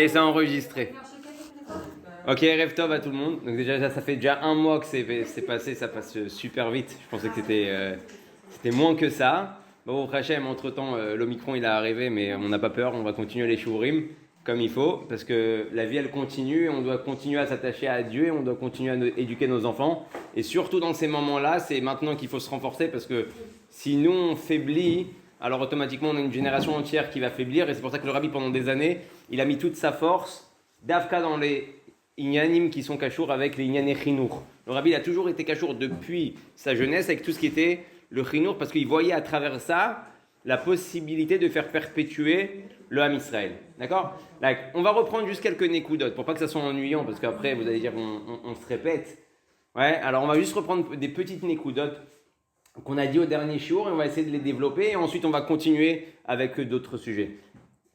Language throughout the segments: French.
y est, c'est enregistré. Ok, rêve top à tout le monde. Donc déjà, ça fait déjà un mois que c'est passé, ça passe super vite. Je pensais que c'était moins que ça. Bon, Hachem, entre-temps, l'Omicron il est arrivé, mais on n'a pas peur, on va continuer les shiurim comme il faut, parce que la vie elle continue, on doit continuer à s'attacher à Dieu, et on doit continuer à éduquer nos enfants. Et surtout dans ces moments-là, c'est maintenant qu'il faut se renforcer, parce que si nous on faiblit, alors automatiquement on a une génération entière qui va faiblir, et c'est pour ça que le Rabbi pendant des années, il a mis toute sa force d'Afka dans les Inyanim qui sont Kashour avec les Inyané Chinour. Le Rabbi il a toujours été Kashour depuis sa jeunesse avec tout ce qui était le Chinour, parce qu'il voyait à travers ça la possibilité de faire perpétuer le Ham Israël. D'accord? Là, on va reprendre juste quelques nékoudotes pour pas que ça soit ennuyant, parce qu'après vous allez dire on se répète. Ouais, alors on va juste reprendre des petites nékoudotes qu'on a dit au dernier shiur et on va essayer de les développer et ensuite on va continuer avec d'autres sujets.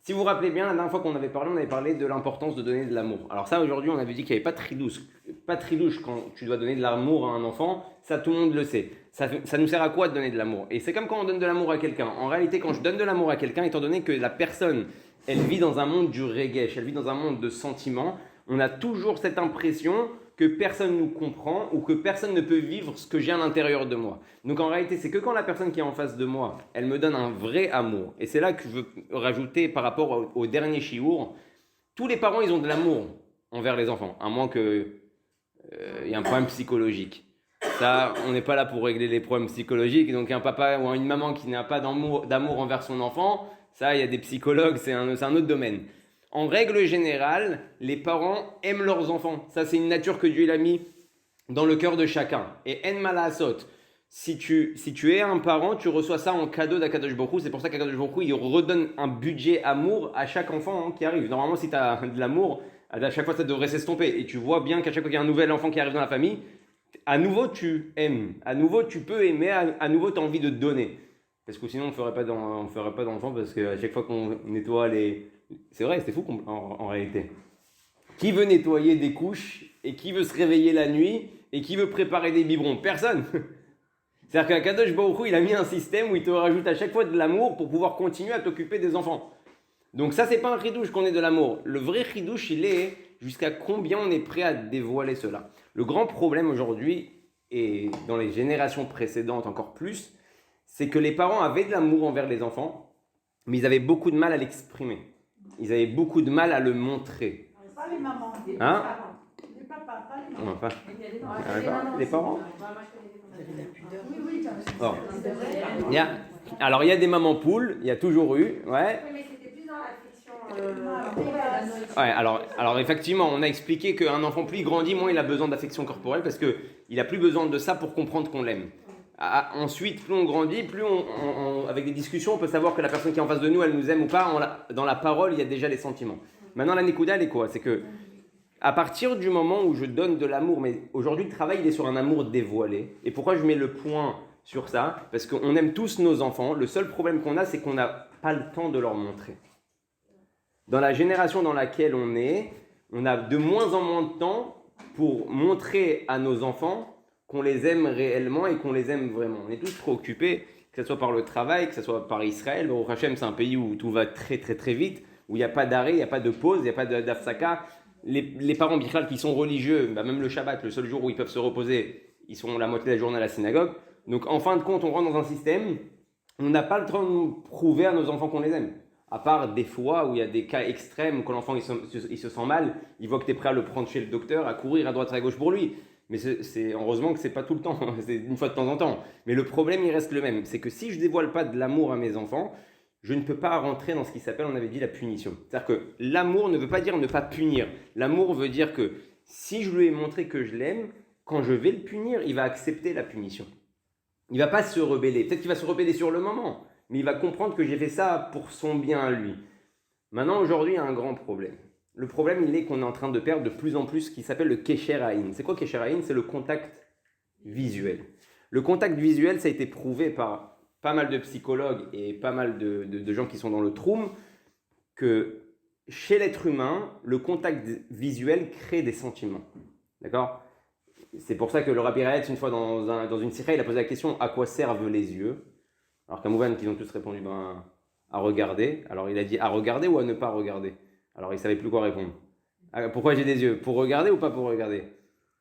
Si vous vous rappelez bien, la dernière fois qu'on avait parlé, on avait parlé de l'importance de donner de l'amour. Alors ça, aujourd'hui, on avait dit qu'il n'y avait pas de tridouche. Pas de tridouche quand tu dois donner de l'amour à un enfant, ça tout le monde le sait. Ça nous sert à quoi de donner de l'amour? Et c'est comme quand on donne de l'amour à quelqu'un. En réalité, quand je donne de l'amour à quelqu'un, étant donné que la personne, elle vit dans un monde du regesh, elle vit dans un monde de sentiments, on a toujours cette impression que personne ne nous comprend ou que personne ne peut vivre ce que j'ai à l'intérieur de moi. Donc en réalité, c'est que quand la personne qui est en face de moi, elle me donne un vrai amour. Et c'est là que je veux rajouter par rapport au dernier shiur, tous les parents, ils ont de l'amour envers les enfants, à moins qu'il y ait un problème psychologique. Ça, on n'est pas là pour régler les problèmes psychologiques. Donc un papa ou une maman qui n'a pas d'amour envers son enfant, ça, il y a des psychologues, c'est un autre domaine. En règle générale, les parents aiment leurs enfants. Ça, c'est une nature que Dieu a mis dans le cœur de chacun. Et en malasot, si tu es un parent, tu reçois ça en cadeau d'Akadosh Baruch Hu. C'est pour ça qu'Akadosh Baruch Hu, il redonne un budget amour à chaque enfant qui arrive. Normalement, si tu as de l'amour, à chaque fois, ça devrait s'estomper. Et tu vois bien qu'à chaque fois qu'il y a un nouvel enfant qui arrive dans la famille, à nouveau, tu aimes. À nouveau, tu peux aimer. À nouveau, tu as envie de donner. Parce que sinon, on ne ferait pas d'enfants parce qu'à chaque fois qu'on nettoie les... C'est vrai, c'est fou en réalité. Qui veut nettoyer des couches et qui veut se réveiller la nuit et qui veut préparer des biberons? Personne. C'est-à-dire qu'Akadosh Baruch Hu, il a mis un système où il te rajoute à chaque fois de l'amour pour pouvoir continuer à t'occuper des enfants. Donc ça, c'est pas un chidouche qu'on ait de l'amour. Le vrai chidouche, il est jusqu'à combien on est prêt à dévoiler cela. Le grand problème aujourd'hui, et dans les générations précédentes encore plus, c'est que les parents avaient de l'amour envers les enfants, mais ils avaient beaucoup de mal à l'exprimer. Ils avaient beaucoup de mal à le montrer. Pas les mamans, les papas. Les papas, pas les mamans. Non, pas. Les parents. Oui, Bon. Alors, il y a des mamans poules, il y a toujours eu, ouais. Oui, mais c'était plus dans l'affection. Ouais, alors effectivement, on a expliqué qu'un enfant, plus il grandit, moins il a besoin d'affection corporelle parce qu'il n'a plus besoin de ça pour comprendre qu'on l'aime. Ensuite, plus on grandit, plus avec des discussions, on peut savoir que la personne qui est en face de nous, elle nous aime ou pas. Dans la parole, il y a déjà les sentiments. Maintenant, la Nekuda, elle est quoi? C'est que à partir du moment où je donne de l'amour, mais aujourd'hui, le travail, il est sur un amour dévoilé. Et pourquoi je mets le point sur ça? Parce qu'on aime tous nos enfants. Le seul problème qu'on a, c'est qu'on n'a pas le temps de leur montrer. Dans la génération dans laquelle on est, on a de moins en moins de temps pour montrer à nos enfants qu'on les aime réellement et qu'on les aime vraiment. On est tous préoccupés, que ce soit par le travail, que ce soit par Israël. Baruch Hashem, c'est un pays où tout va très très très vite, où il n'y a pas d'arrêt, il n'y a pas de pause, il n'y a pas d'afsaka. Les parents bichral qui sont religieux, même le Shabbat, le seul jour où ils peuvent se reposer, ils sont la moitié de la journée à la synagogue. Donc en fin de compte, on rentre dans un système, on n'a pas le temps de prouver à nos enfants qu'on les aime. À part des fois où il y a des cas extrêmes, quand l'enfant il se sent mal, il voit que tu es prêt à le prendre chez le docteur, à courir à droite à gauche pour lui. Mais c'est heureusement que c'est pas tout le temps, c'est une fois de temps en temps. Mais le problème, il reste le même. C'est que si je dévoile pas de l'amour à mes enfants, je ne peux pas rentrer dans ce qui s'appelle, on avait dit, la punition. C'est-à-dire que l'amour ne veut pas dire ne pas punir. L'amour veut dire que si je lui ai montré que je l'aime, quand je vais le punir, il va accepter la punition. Il va pas se rebeller. Peut-être qu'il va se rebeller sur le moment, mais il va comprendre que j'ai fait ça pour son bien à lui. Maintenant, aujourd'hui, il y a un grand problème. Le problème, il est qu'on est en train de perdre de plus en plus ce qui s'appelle le Kesher Haïn. C'est quoi Kesher Haïn? C'est le contact visuel. Le contact visuel, ça a été prouvé par pas mal de psychologues et pas mal de gens qui sont dans le Troum, que chez l'être humain, le contact visuel crée des sentiments. D'accord? C'est pour ça que le Rabbi Raetz, une fois dans une sikha, il a posé la question « À quoi servent les yeux ?» Alors qu'à Mouvan, qu'ils ont tous répondu à regarder. Alors il a dit « À regarder ou à ne pas regarder ?» Alors ils ne savaient plus quoi répondre. Ah, pourquoi j'ai des yeux? Pour regarder ou pas pour regarder?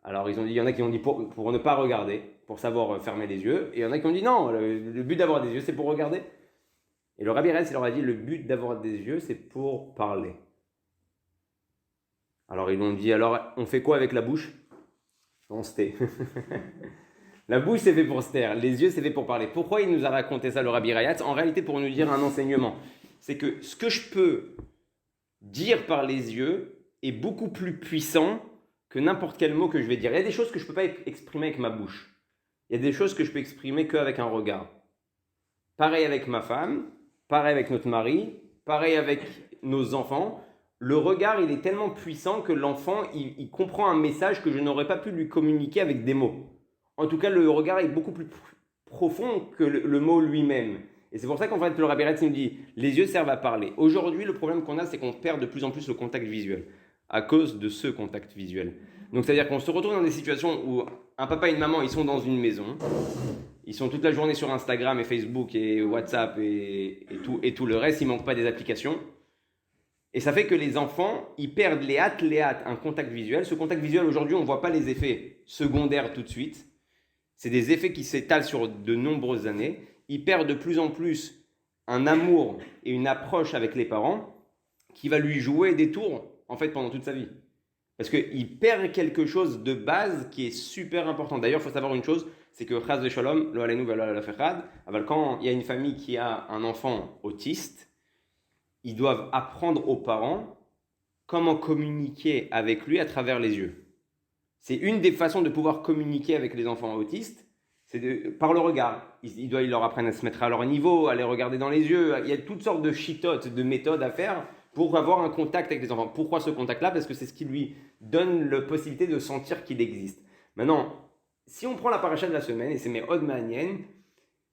Alors il y en a qui ont dit pour ne pas regarder, pour savoir fermer les yeux. Et il y en a qui ont dit non, le but d'avoir des yeux c'est pour regarder. Et le Rabbi Eretz, il leur a dit le but d'avoir des yeux c'est pour parler. Alors ils ont dit alors on fait quoi avec la bouche? On se tait. La bouche c'est fait pour se taire, les yeux c'est fait pour parler. Pourquoi il nous a raconté ça le Rabbi Rayatz? En réalité pour nous dire un enseignement. C'est que ce que je peux dire par les yeux est beaucoup plus puissant que n'importe quel mot que je vais dire. Il y a des choses que je ne peux pas exprimer avec ma bouche. Il y a des choses que je peux exprimer qu'avec un regard. Pareil avec ma femme, pareil avec notre mari, pareil avec nos enfants. Le regard, il est tellement puissant que l'enfant, il comprend un message que je n'aurais pas pu lui communiquer avec des mots. En tout cas, le regard est beaucoup plus profond que le mot lui-même. Et c'est pour ça qu'en fait, le Rabbi Eretz nous dit, les yeux servent à parler. Aujourd'hui, le problème qu'on a, c'est qu'on perd de plus en plus le contact visuel, à cause de ce contact visuel. Donc, c'est-à-dire qu'on se retrouve dans des situations où un papa et une maman, ils sont dans une maison, ils sont toute la journée sur Instagram et Facebook et WhatsApp et tout le reste, il ne manque pas des applications. Et ça fait que les enfants, ils perdent les hâtes, un contact visuel. Ce contact visuel, aujourd'hui, on ne voit pas les effets secondaires tout de suite. C'est des effets qui s'étalent sur de nombreuses années. Ils perdent de plus en plus un amour et une approche avec les parents qui va lui jouer des tours, en fait, pendant toute sa vie. Parce qu'il perd quelque chose de base qui est super important. D'ailleurs, il faut savoir une chose, c'est que Chas de Shalom, lo aleinu velo ala fechad, quand il y a une famille qui a un enfant autiste, ils doivent apprendre aux parents comment communiquer avec lui à travers les yeux. C'est une des façons de pouvoir communiquer avec les enfants autistes, c'est par le regard. Ils leur apprennent à se mettre à leur niveau, à les regarder dans les yeux. Il y a toutes sortes de chitotes, de méthodes à faire pour avoir un contact avec les enfants. Pourquoi ce contact-là? Parce que c'est ce qui lui donne la possibilité de sentir qu'il existe. Maintenant, si on prend la paracha de la semaine, et c'est mes Od Ma'anien,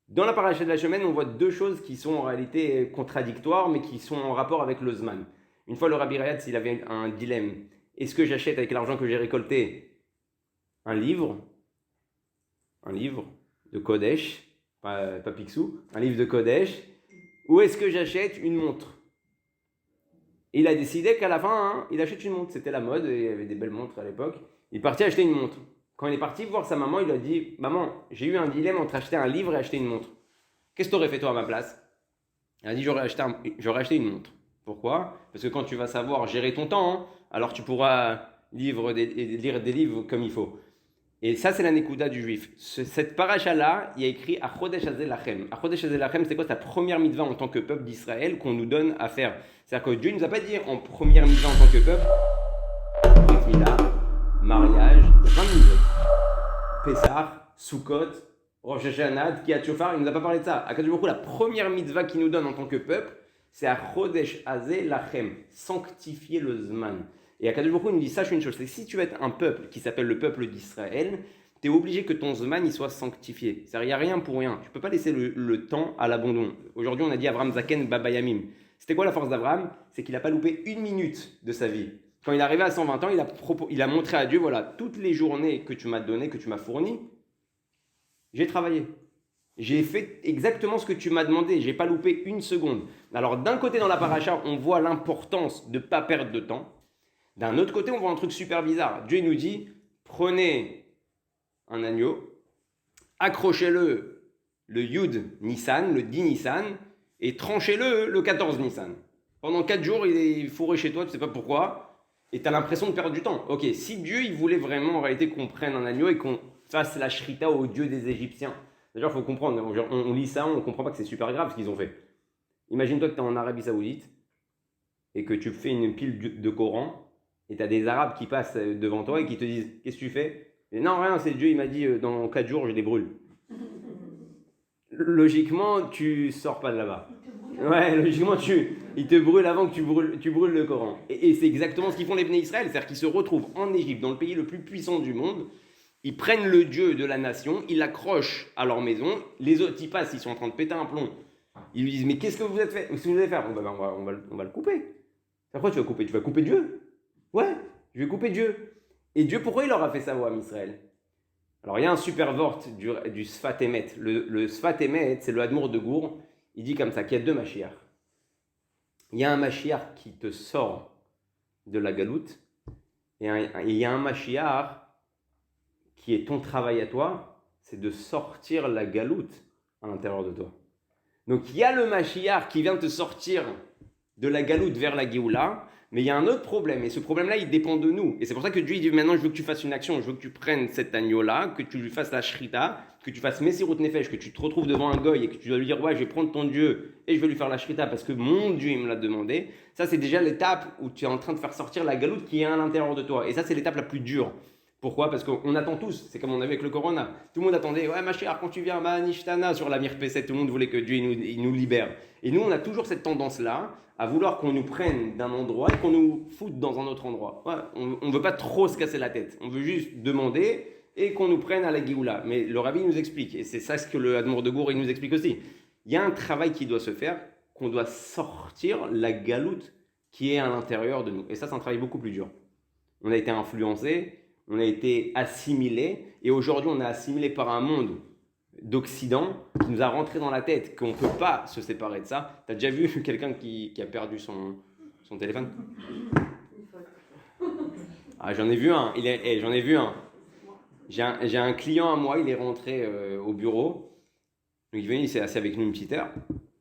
dans la paracha de la semaine, on voit deux choses qui sont en réalité contradictoires, mais qui sont en rapport avec le Zman. Une fois, le Rabbi Rayatz, il avait un dilemme. Est-ce que j'achète avec l'argent que j'ai récolté un livre de Kodesh, pas Picsou, un livre de Kodesh, ou est-ce que j'achète une montre? Et il a décidé qu'à la fin, il achète une montre. C'était la mode, et il y avait des belles montres à l'époque. Il est parti acheter une montre. Quand il est parti voir sa maman, il lui a dit « Maman, j'ai eu un dilemme entre acheter un livre et acheter une montre. Qu'est-ce que tu aurais fait toi à ma place ?» Elle a dit « J'aurais acheté une montre. » Pourquoi? Parce que quand tu vas savoir gérer ton temps, alors tu pourras lire des livres comme il faut. Et ça, c'est la Nekuda du juif. Cette paracha-là, il y a écrit Achodesh Hazeh Lachem. Achodesh Hazeh Lachem, c'est quoi? C'est la première mitzvah en tant que peuple d'Israël qu'on nous donne à faire. C'est-à-dire que Dieu ne nous a pas dit en première mitzvah en tant que peuple, Brit Mila, mariage, il y a plein de mitzvahs. Pessah, Sukkot, Rosh Hashanah, Kiat Shofar, il ne nous a pas parlé de ça. À Kadosh Baruch Hu, la première mitzvah qu'il nous donne en tant que peuple, c'est Achodesh Hazeh Lachem, sanctifier le Zman. Et Akadosh Baruch Hu nous dit, sache une chose, c'est que si tu veux être un peuple qui s'appelle le peuple d'Israël, tu es obligé que ton Zman il soit sanctifié. C'est-à-dire, il n'y a rien pour rien. Tu ne peux pas laisser le temps à l'abandon. Aujourd'hui, on a dit Avram Zaken Baba Yamim. C'était quoi la force d'Avram? C'est qu'il n'a pas loupé une minute de sa vie. Quand il est arrivé à 120 ans, il a montré à Dieu, voilà, toutes les journées que tu m'as données, que tu m'as fournies, j'ai travaillé. J'ai fait exactement ce que tu m'as demandé. Je n'ai pas loupé une seconde. Alors, d'un côté, dans la paracha, on voit l'importance de ne pas perdre de temps. D'un autre côté, on voit un truc super bizarre. Dieu nous dit, prenez un agneau, accrochez-le le Yud Nissan, le 10 Nissan, et tranchez-le le 14 Nissan. Pendant 4 jours, il est fourré chez toi, tu ne sais pas pourquoi, et tu as l'impression de perdre du temps. Ok, si Dieu il voulait vraiment en réalité qu'on prenne un agneau et qu'on fasse la shrita au Dieu des Égyptiens, d'ailleurs, il faut comprendre, on lit ça, on ne comprend pas que c'est super grave ce qu'ils ont fait. Imagine-toi que tu es en Arabie Saoudite et que tu fais une pile de Coran. Et tu as des Arabes qui passent devant toi et qui te disent « Qu'est-ce que tu fais ?» Et non, rien, c'est Dieu, il m'a dit « Dans 4 jours, je les brûle. » Logiquement, tu sors pas de là-bas. Ouais, logiquement, il te brûle avant que tu brûles le Coran. Et c'est exactement ce qu'ils font les Bnei Israël. C'est-à-dire qu'ils se retrouvent en Égypte, dans le pays le plus puissant du monde. Ils prennent le Dieu de la nation, ils l'accrochent à leur maison. Les autres, ils passent, ils sont en train de péter un plomb. Ils lui disent « Mais qu'est-ce que vous allez faire ?» On va le couper. Après, tu vas couper. Tu vas couper Dieu. Ouais, je vais couper Dieu. Et Dieu, pourquoi il leur a fait ça, à Israël? Alors, il y a un super vort du Sfat Emet. Le Sfat Emet, c'est le Hadmour de Gour. Il dit comme ça, qu'il y a deux Mashiach. Il y a un Mashiach qui te sort de la galoute, et il y a un Mashiach qui est ton travail à toi, c'est de sortir la galoute à l'intérieur de toi. Donc il y a le Mashiach qui vient te sortir de la galoute vers la Géoula, mais il y a un autre problème, et ce problème-là, il dépend de nous. Et c'est pour ça que Dieu dit, maintenant, je veux que tu fasses une action, je veux que tu prennes cet agneau-là, que tu lui fasses la shrita, que tu fasses Messirut Nefesh, que tu te retrouves devant un goy et que tu dois lui dire, ouais, je vais prendre ton Dieu et je vais lui faire la shrita parce que mon Dieu, il me l'a demandé. Ça, c'est déjà l'étape où tu es en train de faire sortir la galoute qui est à l'intérieur de toi. Et ça, c'est l'étape la plus dure. Pourquoi? Parce qu'on attend tous, c'est comme on avait avec le Corona. Tout le monde attendait, ouais, ma chère, quand tu viens à Nishtana sur la Mirpesset, tout le monde voulait que Dieu il nous libère. Et nous, on a toujours cette tendance-là à vouloir qu'on nous prenne d'un endroit et qu'on nous foute dans un autre endroit. Ouais, on ne veut pas trop se casser la tête. On veut juste demander et qu'on nous prenne à la Géoula. Mais le Rabbi nous explique, et c'est ça ce que le Admour de Gour il nous explique aussi. Il y a un travail qui doit se faire, qu'on doit sortir la galoute qui est à l'intérieur de nous. Et ça, c'est un travail beaucoup plus dur. On a été influencé, on a été assimilé, et aujourd'hui, on est assimilé par un monde d'Occident qui nous a rentré dans la tête qu'on ne peut pas se séparer de ça. Tu as déjà vu quelqu'un qui a perdu son téléphone? Ah, j'en ai vu un. J'en ai vu un. J'ai un client à moi, il est rentré au bureau. Donc il est venu, il s'est assis avec nous une petite heure.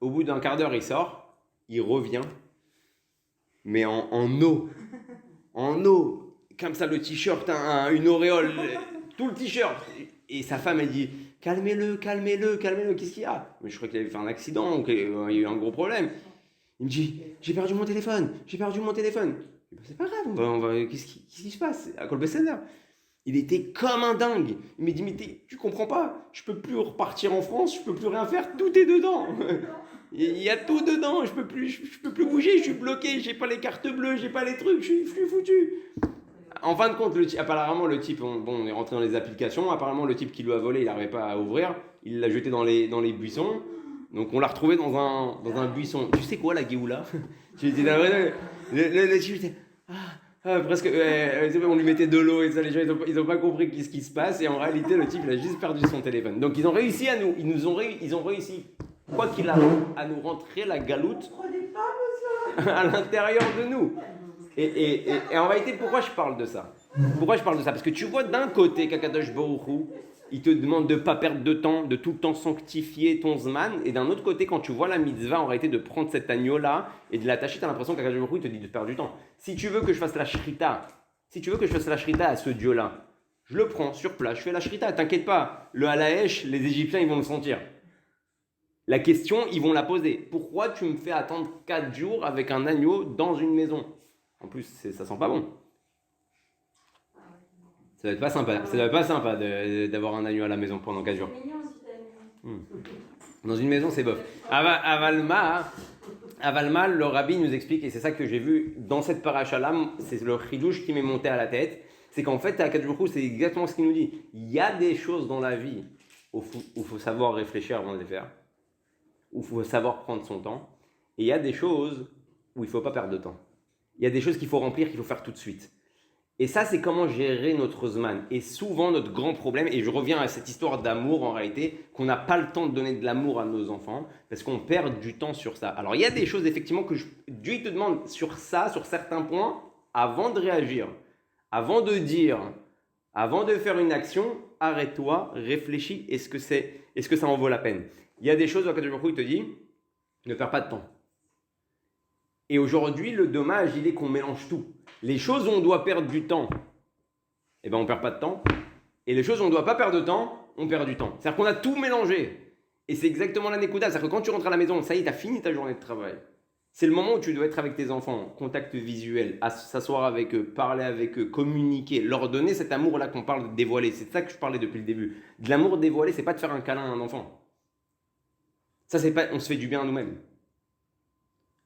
Au bout d'un quart d'heure, il sort, il revient, mais en eau. En eau. Comme ça, le t-shirt, une auréole, tout le t-shirt. Et sa femme, elle dit, calmez-le, qu'est-ce qu'il y a? Mais je crois qu'il avait fait un accident, qu'il y a eu un gros problème. Il me dit, j'ai perdu mon téléphone. Je dis, c'est pas grave, qu'est-ce qui se passe? À Kolbessener. Il était comme un dingue. Il m'a dit, mais tu comprends pas, je peux plus repartir en France, je peux plus rien faire, tout est dedans. Il y a tout dedans, je peux plus bouger, je suis bloqué, j'ai pas les cartes bleues, j'ai pas les trucs, je suis foutu. En fin de compte, apparemment, le type, on est rentré dans les applications, apparemment, le type qui lui a volé, il n'arrivait pas à ouvrir, il l'a jeté dans les buissons, donc on l'a retrouvé dans un buisson. Tu sais quoi, la Géoula? Le type était, presque, on lui mettait de l'eau et ça, les gens, ils ont pas compris ce qui se passe, et en réalité, le type, il a juste perdu son téléphone. Donc ils ont réussi ils ont réussi, quoi qu'il arrive, à nous rentrer la galoute à l'intérieur de nous. Et en réalité, pourquoi je parle de ça? Parce que tu vois d'un côté qu'Akadosh Baruch Hu, il te demande de ne pas perdre de temps, de tout le temps sanctifier ton Zman. Et d'un autre côté, quand tu vois la mitzvah, en réalité, de prendre cet agneau-là et de l'attacher, tu as l'impression qu'Akadosh Baruch Hu, il te dit de perdre du temps. Si tu veux que je fasse la shrita, à ce Dieu-là, je le prends sur place, je fais la shrita. T'inquiète pas, le halaesh, les Égyptiens, ils vont le sentir. La question, ils vont la poser. Pourquoi tu me fais attendre 4 jours avec un agneau dans une maison? En plus, ça sent pas bon. Ça doit être pas sympa d'avoir un agneau à la maison pendant 4 jours. Dans une maison, c'est bof. Avalma, le rabbi nous explique, et c'est ça que j'ai vu dans cette paracha-là, c'est le chidouche qui m'est monté à la tête, c'est qu'en fait, à Akadosh Baruch Hu, c'est exactement ce qu'il nous dit. Il y a des choses dans la vie où il faut savoir réfléchir avant de les faire, où il faut savoir prendre son temps, et il y a des choses où il ne faut pas perdre de temps. Il y a des choses qu'il faut remplir, qu'il faut faire tout de suite. Et ça, c'est comment gérer notre Zman. Et souvent, notre grand problème, et je reviens à cette histoire d'amour en réalité, qu'on n'a pas le temps de donner de l'amour à nos enfants, parce qu'on perd du temps sur ça. Alors, il y a des choses, effectivement, que Dieu te demande sur ça, sur certains points, avant de réagir, avant de dire, avant de faire une action, arrête-toi, réfléchis, est-ce que ça en vaut la peine? Il y a des choses, quand il te dit, ne perds pas de temps. Et aujourd'hui, le dommage, il est qu'on mélange tout. Les choses où on doit perdre du temps, eh ben on ne perd pas de temps. Et les choses où on ne doit pas perdre de temps, on perd du temps. C'est-à-dire qu'on a tout mélangé. Et c'est exactement la Nekuda. C'est-à-dire que quand tu rentres à la maison, ça y est, tu as fini ta journée de travail. C'est le moment où tu dois être avec tes enfants, contact visuel, s'asseoir avec eux, parler avec eux, communiquer, leur donner cet amour-là qu'on parle de dévoiler. C'est de ça que je parlais depuis le début. De l'amour dévoilé, c'est pas de faire un câlin à un enfant. Ça, c'est pas, on se fait du bien à nous-mêmes.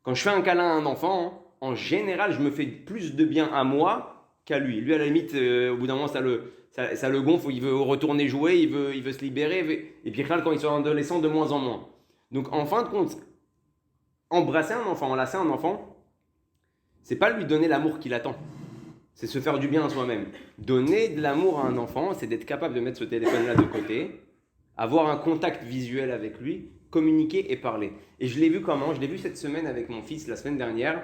Quand je fais un câlin à un enfant, en général, je me fais plus de bien à moi qu'à lui. Lui, à la limite, au bout d'un moment, ça le gonfle, il veut retourner jouer, il veut se libérer. Et puis, quand ils sont adolescents, de moins en moins. Donc, en fin de compte, embrasser un enfant, enlacer un enfant, c'est pas lui donner l'amour qu'il attend. C'est se faire du bien à soi-même. Donner de l'amour à un enfant, c'est d'être capable de mettre ce téléphone-là de côté, avoir un contact visuel avec lui, communiquer et parler. Et je l'ai vu comment? Je l'ai vu cette semaine avec mon fils, la semaine dernière.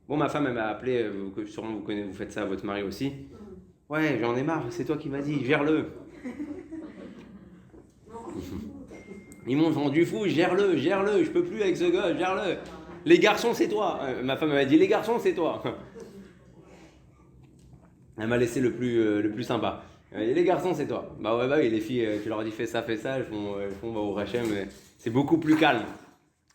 Bon, ma femme, elle m'a appelé, que sûrement vous connaissez, vous faites ça à votre mari aussi. Ouais, j'en ai marre, c'est toi qui m'as dit, gère-le. Ils m'ont vendu fou, gère-le, je peux plus avec ce gars, gère-le. Les garçons, c'est toi. Ma femme m'a dit, les garçons, c'est toi. Elle m'a laissé le plus sympa. Elle m'a dit, les garçons, c'est toi. Bah ouais, bah oui, les filles, tu leur as dit, fais ça, elles font bah, au Hachem, c'est beaucoup plus calme.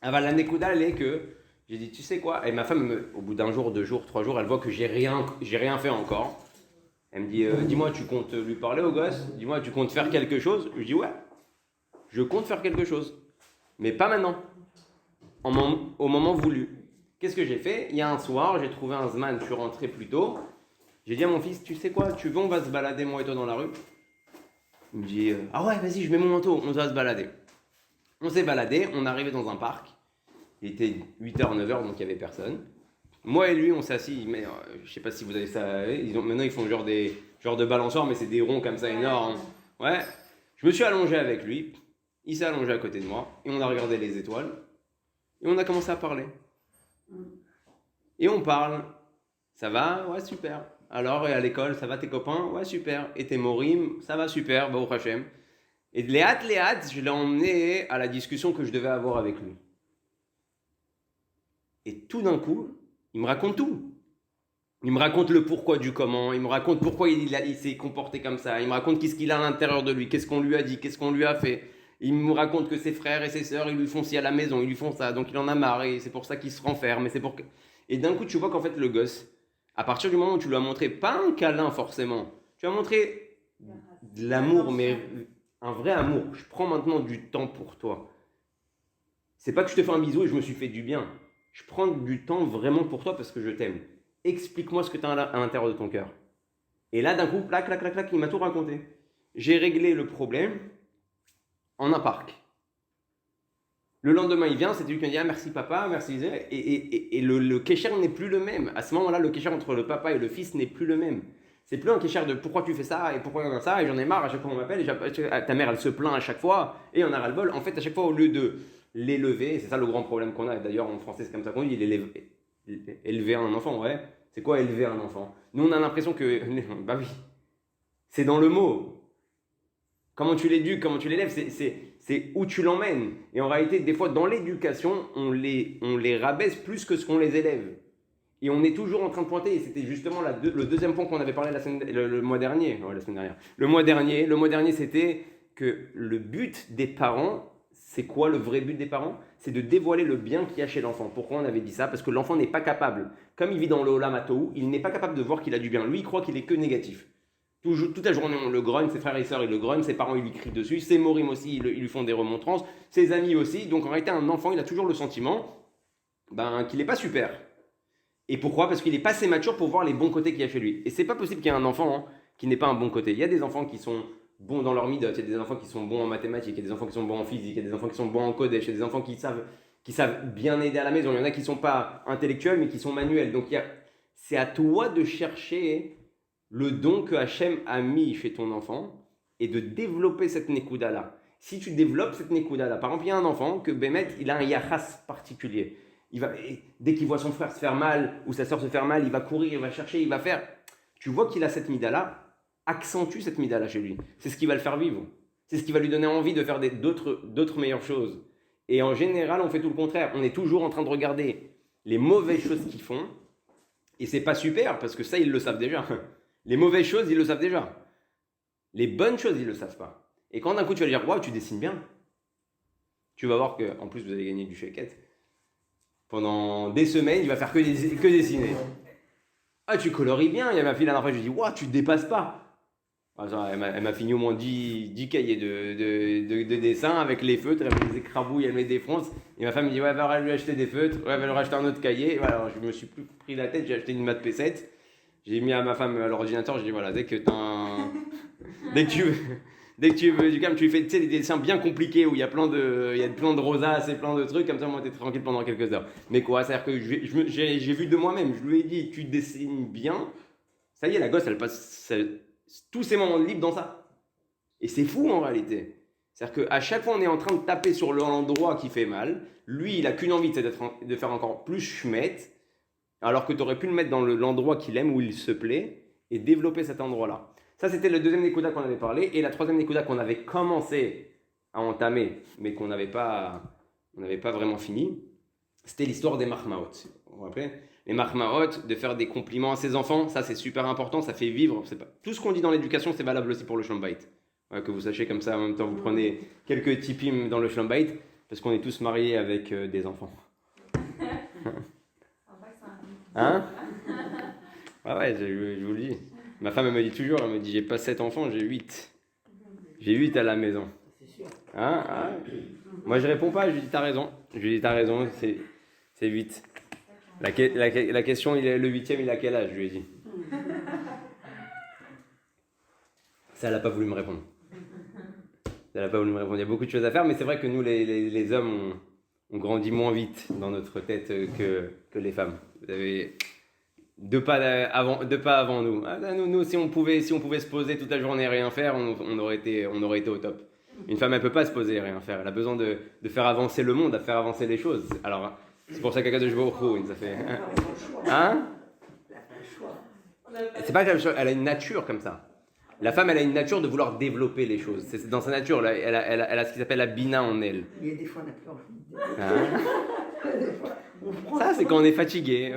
Ah bah, la Nekuda, elle est que, j'ai dit, tu sais quoi? Et ma femme, au bout d'un jour, 2 jours, 3 jours, elle voit que j'ai rien fait encore. Elle me dit, dis-moi, tu comptes lui parler au gosse? Dis-moi, tu comptes faire quelque chose? Je dis, ouais, je compte faire quelque chose. Mais pas maintenant. Au moment voulu. Qu'est-ce que j'ai fait? Il y a un soir, j'ai trouvé un Zman, je suis rentré plus tôt. J'ai dit à mon fils, tu sais quoi? Tu veux, on va se balader, moi et toi, dans la rue? Il me dit, ah ouais, vas-y, je mets mon manteau, on va se balader. On s'est baladé, on est arrivé dans un parc. Il était 8h, 9h, donc il n'y avait personne. Moi et lui, on s'est assis, mais je sais pas si vous avez ça. Maintenant, ils font genre de balançoires, mais c'est des ronds comme ça énormes. Ouais. Je me suis allongé avec lui. Il s'est allongé à côté de moi. Et on a regardé les étoiles. Et on a commencé à parler. Et on parle. Ça va? Ouais, super. Alors, et à l'école, ça va tes copains? Ouais, super. Et tes morim? Ça va super, Baruch Hashem. Et léat, je l'ai emmené à la discussion que je devais avoir avec lui. Et tout d'un coup, il me raconte tout. Il me raconte le pourquoi du comment, il me raconte pourquoi il s'est comporté comme ça, il me raconte qu'est-ce qu'il a à l'intérieur de lui, qu'est-ce qu'on lui a dit, qu'est-ce qu'on lui a fait. Il me raconte que ses frères et ses sœurs, ils lui font ci à la maison, ils lui font ça, donc il en a marre et c'est pour ça qu'il se renferme. Et d'un coup, tu vois qu'en fait, le gosse, à partir du moment où tu lui as montré, pas un câlin forcément, tu as montré de l'amour, mais un vrai amour. Je prends maintenant du temps pour toi. C'est pas que je te fais un bisou et je me suis fait du bien. Je prends du temps vraiment pour toi parce que je t'aime. Explique-moi ce que tu as à l'intérieur de ton cœur. Et là, d'un coup, clac, il m'a tout raconté. J'ai réglé le problème en un parc. Le lendemain, il vient, c'était lui qui m'a dit « Ah, merci papa, merci Isère ». Et le kécher n'est plus le même. À ce moment-là, le kécher entre le papa et le fils n'est plus le même. C'est plus un kécher de « Pourquoi tu fais ça ?» et « Pourquoi tu fais ça ?» et « J'en ai marre, à chaque fois on m'appelle, et ta mère, elle se plaint à chaque fois, et on a ras-le-bol. » En fait, à chaque fois, au lieu de l'élever, c'est ça le grand problème qu'on a, d'ailleurs en français c'est comme ça qu'on dit, élever un enfant, ouais. C'est quoi élever un enfant? Nous on a l'impression que, bah oui, c'est dans le mot. Comment tu l'éduques, comment tu l'élèves, c'est où tu l'emmènes. Et en réalité, des fois dans l'éducation, on les rabaisse plus que ce qu'on les élève. Et on est toujours en train de pointer, et c'était justement le deuxième point qu'on avait parlé le mois dernier. Ouais, la semaine dernière. Le mois dernier, c'était que le but des parents, c'est quoi le vrai but des parents? C'est de dévoiler le bien qu'il y a chez l'enfant. Pourquoi on avait dit ça? Parce que l'enfant n'est pas capable, comme il vit dans le Olam Hatou, il n'est pas capable de voir qu'il a du bien. Lui, il croit qu'il est que négatif. Toute la journée, on le grogne, ses frères et sœurs, ils le grognent, ses parents, ils lui crient dessus, ses morim aussi, ils lui font des remontrances, ses amis aussi. Donc en réalité, un enfant, il a toujours le sentiment qu'il n'est pas super. Et pourquoi? Parce qu'il n'est pas assez mature pour voir les bons côtés qu'il y a chez lui. Et c'est pas possible qu'il y ait un enfant qui n'ait pas un bon côté. Il y a des enfants qui sont bons dans leur midot, il y a des enfants qui sont bons en mathématiques, il y a des enfants qui sont bons en physique, il y a des enfants qui sont bons en kodesh, il y a des enfants qui savent bien aider à la maison, il y en a qui ne sont pas intellectuels mais qui sont manuels. Donc c'est à toi de chercher le don que Hachem a mis chez ton enfant et de développer cette nekuda-là. Si tu développes cette nekuda-là, par exemple, il y a un enfant que Bémet, il a un yachas particulier. Dès qu'il voit son frère se faire mal ou sa soeur se faire mal, il va courir, il va chercher, il va faire. Tu vois qu'il a cette mida-là, accentue cette mida-là chez lui. C'est ce qui va le faire vivre. C'est ce qui va lui donner envie de faire d'autres meilleures choses. Et en général, on fait tout le contraire. On est toujours en train de regarder les mauvaises choses qu'ils font. Et c'est pas super parce que ça, ils le savent déjà. Les mauvaises choses, ils le savent déjà. Les bonnes choses, ils le savent pas. Et quand d'un coup, tu vas dire « Waouh, tu dessines bien », tu vas voir qu'en plus, vous allez gagner du chèque. Pendant des semaines, il va faire que dessiner. Ah, tu coloris bien. Il y a ma fille la dernière fois, je lui dis, waouh, tu te dépasses pas. Elle m'a fini au moins 10 cahiers de dessin avec les feutres. Elle met des écrabouilles, elle met des fronces. Et ma femme me dit, ouais, va lui acheter des feutres. Ouais, va lui racheter un autre cahier. Voilà, alors, je me suis plus pris la tête, j'ai acheté une maths P7. J'ai mis à ma femme à l'ordinateur, j'ai dit, voilà, dès que tu veux du calme, tu lui fais des dessins bien compliqués où il y a plein de rosaces et plein de trucs, comme ça, moi, t'es tranquille pendant quelques heures. Mais quoi, c'est-à-dire que j'ai vu de moi-même, je lui ai dit, tu dessines bien, ça y est, la gosse, elle passe tous ses moments de libre dans ça. Et c'est fou en réalité. C'est-à-dire qu'à chaque fois, on est en train de taper sur l'endroit qui fait mal. Lui, il n'a qu'une envie, c'est de faire encore plus schmette. alors que tu aurais pu le mettre dans l'endroit qu'il aime, où il se plaît, et développer cet endroit-là. Ça, c'était le deuxième Nekuda qu'on avait parlé, et la troisième Nekuda qu'on avait commencé à entamer, mais qu'on n'avait pas vraiment fini, c'était l'histoire des Mahmaot. Vous vous rappelez? Les Mahmaot, de faire des compliments à ses enfants, ça c'est super important, ça fait vivre. C'est pas... Tout ce qu'on dit dans l'éducation, c'est valable aussi pour le Shalom Bayit. Ouais, que vous sachiez comme ça, en même temps, vous prenez quelques tipim dans le Shalom Bayit, parce qu'on est tous mariés avec des enfants. Hein? Ah ouais, je vous le dis. Ma femme, elle me dit toujours, elle me dit, j'ai pas 7 enfants, j'ai 8. J'ai 8 à la maison. Hein? Ah. Moi, je réponds pas, je lui dis, t'as raison. Je lui dis, t'as raison, c'est 8. La question, le 8e, il a quel âge, je lui ai dit. Ça, elle n'a pas voulu me répondre. Elle n'a pas voulu me répondre. Il y a beaucoup de choses à faire, mais c'est vrai que nous, les hommes, on grandit moins vite dans notre tête que les femmes. Vous avez deux pas avant nous. Ah, nous, si on pouvait se poser toute la journée et rien faire, on aurait été au top. Une femme, elle peut pas se poser et rien faire. Elle a besoin de faire avancer le monde, de faire avancer les choses. Alors, c'est pour ça qu'à de jouer au pro, ça fait. Hein? C'est pas qu'elle a une nature comme ça. La femme, elle a une nature de vouloir développer les choses. C'est dans sa nature. Là, elle a ce qui s'appelle la bina en elle. Il y a des fois, on n'a plus envie de... Ça, c'est quand on est fatigué.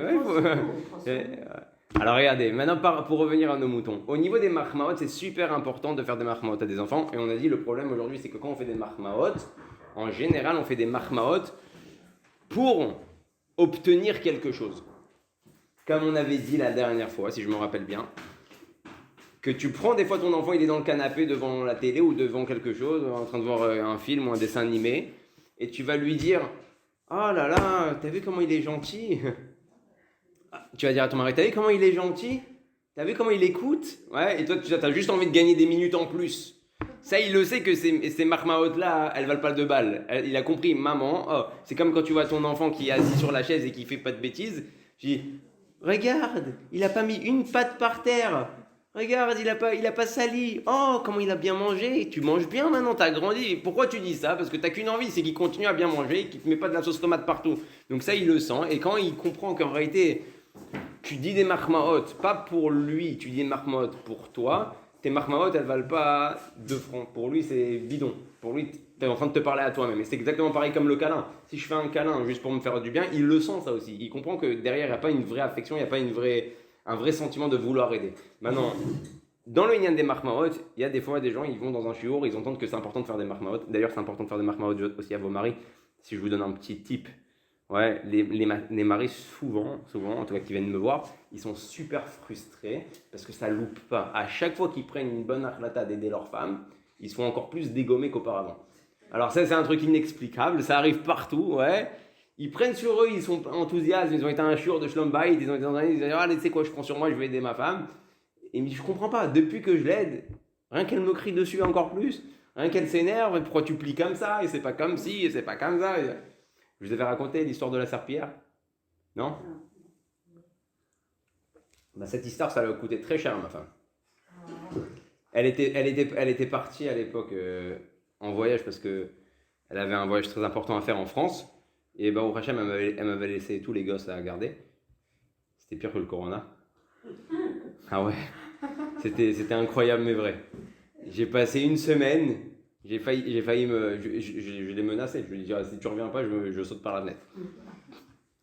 Ouais, alors regardez, maintenant pour revenir à nos moutons. Au niveau des mahmaot, c'est super important de faire des mahmaot à des enfants. Et on a dit le problème aujourd'hui, c'est que quand on fait des mahmaot, en général, on fait des mahmaot pour obtenir quelque chose. Comme on avait dit la dernière fois, si je me rappelle bien, que tu prends des fois ton enfant, il est dans le canapé devant la télé ou devant quelque chose, en train de voir un film ou un dessin animé, et tu vas lui dire « Oh là là, t'as vu comment il est gentil ?» Tu vas dire à ton mari « T'as vu comment il est gentil? T'as vu comment il écoute ?» Ouais, et toi, tu as juste envie de gagner des minutes en plus. Ça, il le sait que ces marmaotes-là, elles valent pas le 2 balles. Il a compris, maman, oh, c'est comme quand tu vois ton enfant qui est assis sur la chaise et qui fait pas de bêtises. Je dis « Regarde, il a pas mis une patte par terre. Regarde, il a pas sali. Oh, comment il a bien mangé. Tu manges bien maintenant, t'as grandi. Pourquoi tu dis ça? Parce que t'as qu'une envie, c'est qu'il continue à bien manger et qu'il te met pas de la sauce tomate partout. Donc ça, il le sent. Et quand il comprend qu'en réalité, tu dis des mahmaot, pas pour lui, tu dis des mahmaot pour toi, tes mahmaot, elles valent pas 2 francs. Pour lui, c'est bidon. Pour lui, t'es en train de te parler à toi-même. Et c'est exactement pareil comme le câlin. Si je fais un câlin juste pour me faire du bien, il le sent ça aussi. Il comprend que derrière, il n'y a pas une vraie affection, il n'y a pas un vrai sentiment de vouloir aider. Maintenant, dans le Inyan des Mahmaot, il y a des fois des gens, ils vont dans un shiur, ils entendent que c'est important de faire des Mahmaot. D'ailleurs, c'est important de faire des Mahmaot aussi à vos maris. Si je vous donne un petit tip, ouais, les maris, souvent, en tout cas qui viennent me voir, ils sont super frustrés parce que ça loupe pas. À chaque fois qu'ils prennent une bonne akhlata d'aider leur femme, ils sont encore plus dégommés qu'auparavant. Alors ça, c'est un truc inexplicable, ça arrive partout, ouais. Ils prennent sur eux, ils sont enthousiastes, ils ont été un shiur de Shalom Bayit, ils disent « Allez, tu sais quoi, je prends sur moi, je vais aider ma femme. » Et je comprends pas, depuis que je l'aide, rien qu'elle me crie dessus encore plus, rien qu'elle s'énerve, pourquoi tu plies comme ça, et c'est pas comme ci, et c'est pas comme ça. Je vous avais raconté l'histoire de la serpillière? Non? Bah, cette histoire, ça lui a coûté très cher à ma femme. Elle était partie à l'époque en voyage parce qu'elle avait un voyage très important à faire en France. Et bah, au Hachem, elle m'avait laissé tous les gosses à garder. C'était pire que le Corona. Ah ouais, c'était incroyable mais vrai. J'ai passé une semaine, j'ai failli je l'ai menacé. Je lui ai dit si tu reviens pas, je saute par la fenêtre.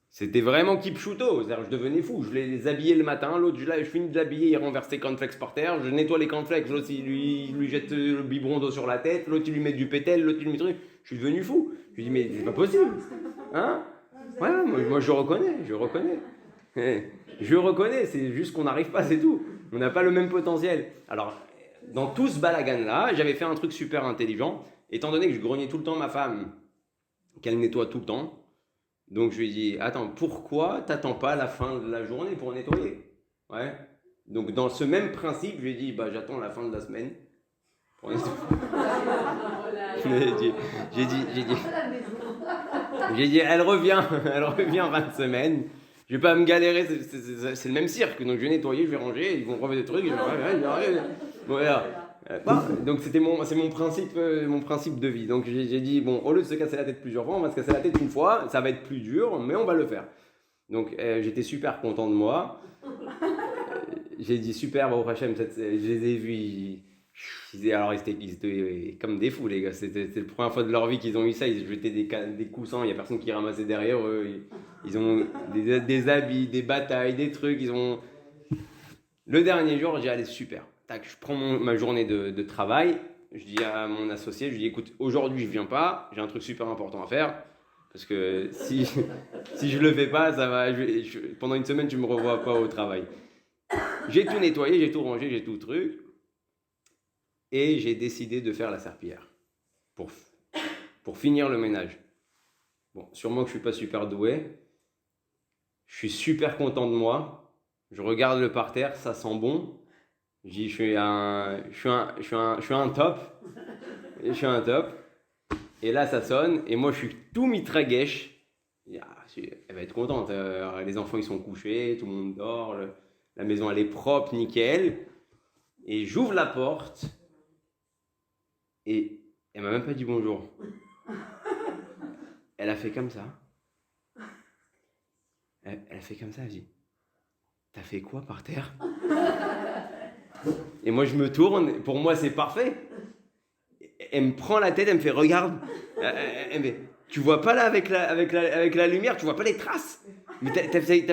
C'était vraiment kipchuto, c'est-à-dire je devenais fou. Je les habillais le matin, l'autre je finis de l'habiller, il renverse ses cornflakes par terre, je nettoie les cornflakes, l'autre il lui jette le biberon d'eau sur la tête, l'autre il lui met du pétel, l'autre il lui met truc. Je suis devenu fou. Je lui ai dit mais c'est pas possible. Hein? Ouais, moi je reconnais. Je reconnais, c'est juste qu'on n'arrive pas, c'est tout. On n'a pas le même potentiel. Alors, dans tout ce balagan-là, j'avais fait un truc super intelligent. Étant donné que je grognais tout le temps ma femme, qu'elle nettoie tout le temps, donc je lui ai dit, attends, pourquoi t'attends pas la fin de la journée pour nettoyer? Ouais. Donc dans ce même principe, je lui ai dit, bah j'attends la fin de la semaine. J'ai dit, elle revient en fin de semaine. Je vais pas me galérer, c'est le même cirque. Donc je vais nettoyer, je vais ranger, ils vont remettre des trucs. Voilà. Donc c'est mon principe de vie. Donc j'ai dit bon, au lieu de se casser la tête plusieurs fois, on va se casser la tête une fois. Ça va être plus dur, mais on va le faire. Donc j'étais super content de moi. J'ai dit super, Baruch Hashem, je les ai vus. Alors ils étaient comme des fous, les gars. C'était la première fois de leur vie qu'ils ont eu ça. Ils jetaient des coussins, il n'y a personne qui ramassait derrière eux. Ils ont des habits, des batailles, des trucs. Le dernier jour, j'ai dit allez, super. Tac, je prends ma journée de travail. Je dis à mon associé, je lui dis écoute, aujourd'hui je viens pas, j'ai un truc super important à faire. Parce que si je le fais pas, ça va. Pendant une semaine, tu me revois pas au travail. J'ai tout nettoyé, j'ai tout rangé, j'ai tout truc. Et j'ai décidé de faire la serpillière pour finir le ménage. Bon, sûrement que je suis pas super doué. Je suis super content de moi. Je regarde le parterre, ça sent bon. Je dis, je suis un top. Je suis un top. Et là, ça sonne. Et moi, je suis tout mitraguèche. Elle va être contente. Les enfants, ils sont couchés. Tout le monde dort. La maison, elle est propre, nickel. Et j'ouvre la porte. Et elle m'a même pas dit bonjour. Elle a fait comme ça. Elle a fait comme ça. Elle dit, t'as fait quoi par terre? Et moi, je me tourne. Pour moi, c'est parfait. Elle me prend la tête, elle me fait regarde. Elle me fait, tu vois pas là avec la lumière, tu vois pas les traces. Mais t'as fait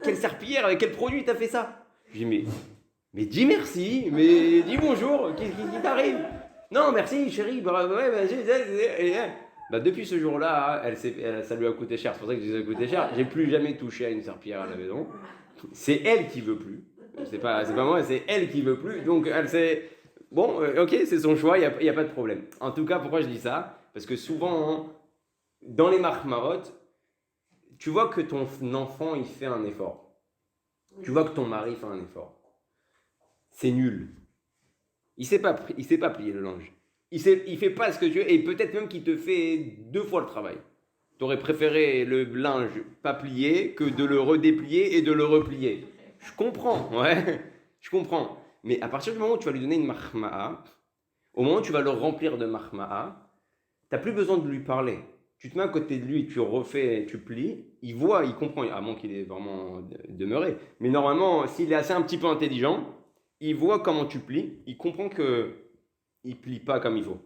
quelle serpillière, avec quel produit t'as fait ça? Je dis mais dis merci, mais dis bonjour, qu'est-ce qui t'arrive? Non merci chérie, depuis ce jour-là, ça lui a coûté cher, c'est pour ça que je dis ça a coûté cher. J'ai plus jamais touché à une serpillière à la maison. C'est elle qui veut plus. C'est pas moi, c'est elle qui veut plus. Donc elle sait. Bon, ok, c'est son choix, il n'y a pas de problème. En tout cas, pourquoi je dis ça? Parce que souvent, dans les marmarot, tu vois que ton enfant, il fait un effort. Tu vois que ton mari fait un effort. C'est nul. Il sait pas plier le linge. Il fait pas ce que tu veux, et peut-être même qu'il te fait 2 fois le travail. Tu aurais préféré le linge pas plié que de le redéplier et de le replier. Je comprends, ouais, je comprends. Mais à partir du moment où tu vas lui donner une mahma'a, au moment où tu vas le remplir de mahma'a, tu n'as plus besoin de lui parler. Tu te mets à côté de lui, tu refais, tu plies, il voit, il comprend, à moins qu'il est vraiment demeuré. Mais normalement, s'il est assez un petit peu intelligent, il voit comment tu plies, il comprend qu'il ne plie pas comme il faut.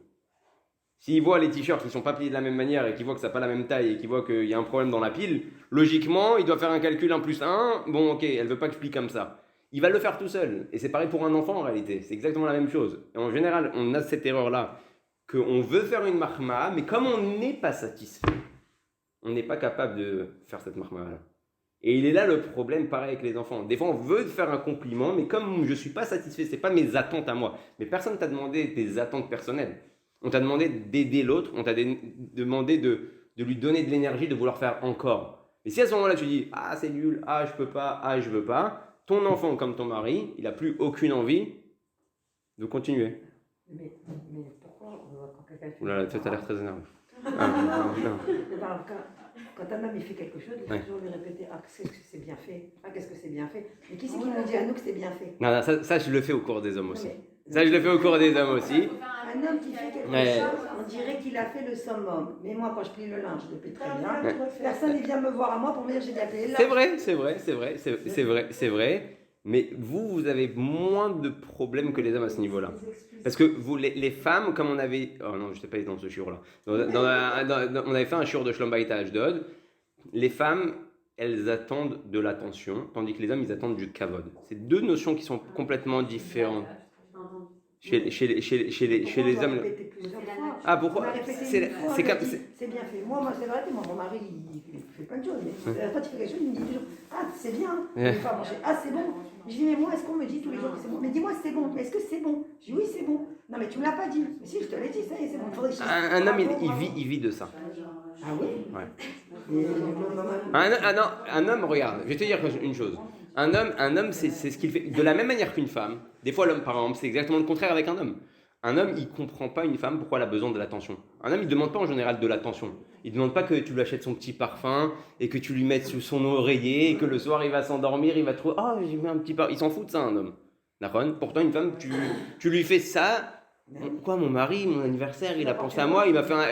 S'il voit les t-shirts qui ne sont pas pliés de la même manière et qu'il voit que ça n'a pas la même taille et qu'il voit qu'il y a un problème dans la pile, logiquement, il doit faire un calcul 1 plus 1. Bon, ok, elle ne veut pas que je plie comme ça. Il va le faire tout seul. Et c'est pareil pour un enfant en réalité. C'est exactement la même chose. Et en général, on a cette erreur-là, qu'on veut faire une mahma, mais comme on n'est pas satisfait, on n'est pas capable de faire cette mahma-là. Et il est là le problème, pareil avec les enfants. Des fois, on veut faire un compliment, mais comme je ne suis pas satisfait, ce n'est pas mes attentes à moi. Mais personne ne t'a demandé tes attentes personnelles. On t'a demandé d'aider l'autre, on t'a demandé de lui donner de l'énergie, de vouloir faire encore. Et si à ce moment-là, tu dis « Ah, c'est nul, ah, je peux pas, ah, je veux pas », ton enfant, comme ton mari, il n'a plus aucune envie de continuer. Mais pourquoi quand quelqu'un fait... Oula, toi, t'as l'air très énervé. Quand un homme il fait quelque chose, il faut toujours lui répéter « Ah, qu'est-ce que c'est bien fait? Ah, qu'est-ce que c'est bien fait ?» Mais qui c'est qui nous dit à nous que c'est bien fait? Non, ça, je le fais au cours des hommes aussi. Ça, je le fais au cours des hommes aussi. Un homme qui fait quelque chose, on dirait qu'il a fait le summum. Mais moi, quand je plie le linge, je le plie très bien. Personne ne vient me voir à moi pour me dire j'ai bien plié le linge. C'est vrai. Mais vous avez moins de problèmes que les hommes à ce niveau-là. Parce que vous, les femmes, comme on avait... Oh non, je n'étais pas dans ce shiur-là. On avait fait un shiur de Shlom Bayit à Ashdod. Les femmes, elles attendent de l'attention, tandis que les hommes, ils attendent du kavod. C'est 2 notions qui sont complètement différentes. Chez les hommes. Ah, pourquoi? C'est bien fait. Moi, c'est vrai que mon mari, il fait plein de choses. Mais quand il fait quelque chose, il me dit toujours ah, c'est bien. Il faut manger. Ah, c'est bon. Je dis mais moi, est-ce qu'on me dit tous les jours que c'est bon? Mais dis-moi, c'est bon. Mais est-ce que c'est bon? Je dis oui, c'est bon. Non, mais tu me l'as pas dit. Mais si, je te l'ai dit, ça y est, c'est bon. Un homme, il vit de ça. Ah oui? Ouais. Un homme, regarde, je vais te dire une chose. Un homme, c'est ce qu'il fait. De la même manière qu'une femme, des fois l'homme, par exemple, c'est exactement le contraire avec un homme. Un homme, il ne comprend pas une femme pourquoi elle a besoin de l'attention. Un homme, il ne demande pas en général de l'attention. Il ne demande pas que tu lui achètes son petit parfum et que tu lui mettes sous son oreiller et que le soir il va s'endormir, il va trouver oh, j'ai mis un petit parfum. Il s'en fout de ça, un homme. D'accord? Pourtant, une femme, tu lui fais ça. Quoi, mon mari, mon anniversaire, il a pensé à moi, il m'a fait un.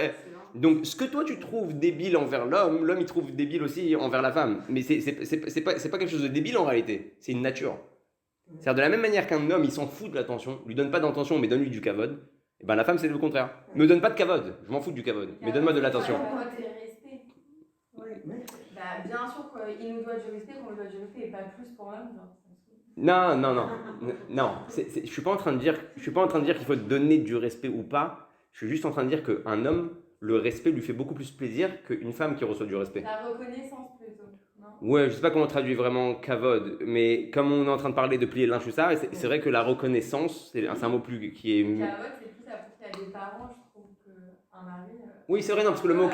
Donc, ce que toi tu trouves débile envers l'homme, l'homme il trouve débile aussi envers la femme. Mais c'est pas quelque chose de débile en réalité, c'est une nature. C'est-à-dire de la même manière qu'un homme il s'en fout de l'attention, lui donne pas d'attention mais donne-lui du kavod, et ben la femme c'est le contraire. Me donne pas de kavod, je m'en fous du kavod, mais donne-moi de l'attention. Bien sûr qu'il nous doit du respect, qu'on lui doit du respect, et pas plus pour l'homme. Non. Je suis pas en train de dire qu'il faut te donner du respect ou pas. Je suis juste en train de dire qu'un homme, le respect lui fait beaucoup plus plaisir qu'une femme qui reçoit du respect. La reconnaissance plutôt, non? Ouais, je sais pas comment on traduit vraiment kavod, mais comme on est en train de parler de plier le linge, tout ça, c'est vrai que la reconnaissance, c'est un mot plus qui est. Kavod, c'est plus pour qu'il y a des parents, je trouve qu'un mari. Oui, c'est vrai, non, parce que le mot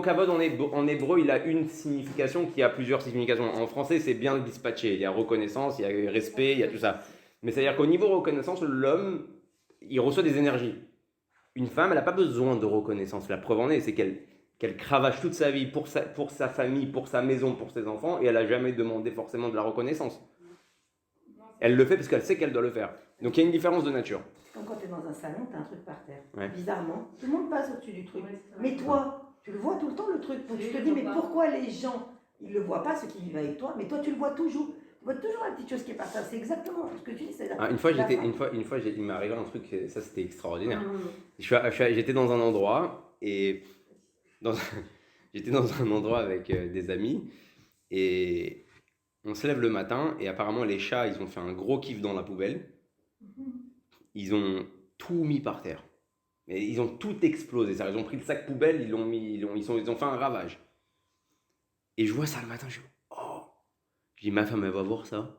kavod en hébreu, il a une signification qui a plusieurs significations. En français, c'est bien dispatché. Il y a reconnaissance, il y a respect, il y a tout ça. Mais c'est-à-dire qu'au niveau reconnaissance, l'homme, il reçoit des énergies. Une femme, elle n'a pas besoin de reconnaissance. La preuve en est, c'est qu'elle cravache toute sa vie pour sa famille, pour sa maison, pour ses enfants, et elle n'a jamais demandé forcément de la reconnaissance. Elle le fait parce qu'elle sait qu'elle doit le faire. Donc il y a une différence de nature. Comme quand tu es dans un salon, tu as un truc par terre. Ouais. Bizarrement, tout le monde passe au-dessus du truc. Mais toi, tu le vois tout le temps le truc. Donc tu te dis, mais pourquoi les gens, ils ne le voient pas, ceux qui vivent avec toi, mais toi tu le vois toujours. Tu vois toujours la petite chose qui est par terre. C'est exactement ce que tu dis. Une fois, il m'est arrivé un truc, ça c'était extraordinaire. J'étais dans un endroit et j'étais dans un endroit avec des amis et on se lève le matin et apparemment les chats, ils ont fait un gros kiff dans la poubelle. Ils ont tout mis par terre. Mais ils ont tout explosé. Ils ont pris le sac poubelle, ils ont fait un ravage. Et je vois ça le matin, je dis, oh. Je dis, ma femme, elle va voir ça.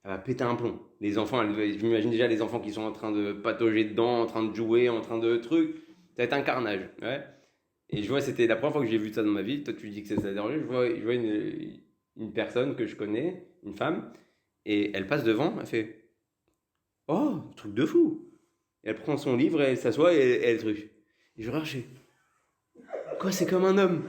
Elle va péter un plomb. Les enfants, je m'imagine déjà les enfants qui sont en train de patauger dedans, en train de jouer, en train de trucs. Ça va être un carnage. Ouais. Et je vois, c'était la première fois que j'ai vu ça dans ma vie. Toi, tu dis que c'est ça dérange. Je vois une personne que je connais, une femme, et elle passe devant, elle fait, oh, truc de fou. Et elle prend son livre, et elle s'assoit et elle truc. Et je regarde, quoi, c'est comme un homme.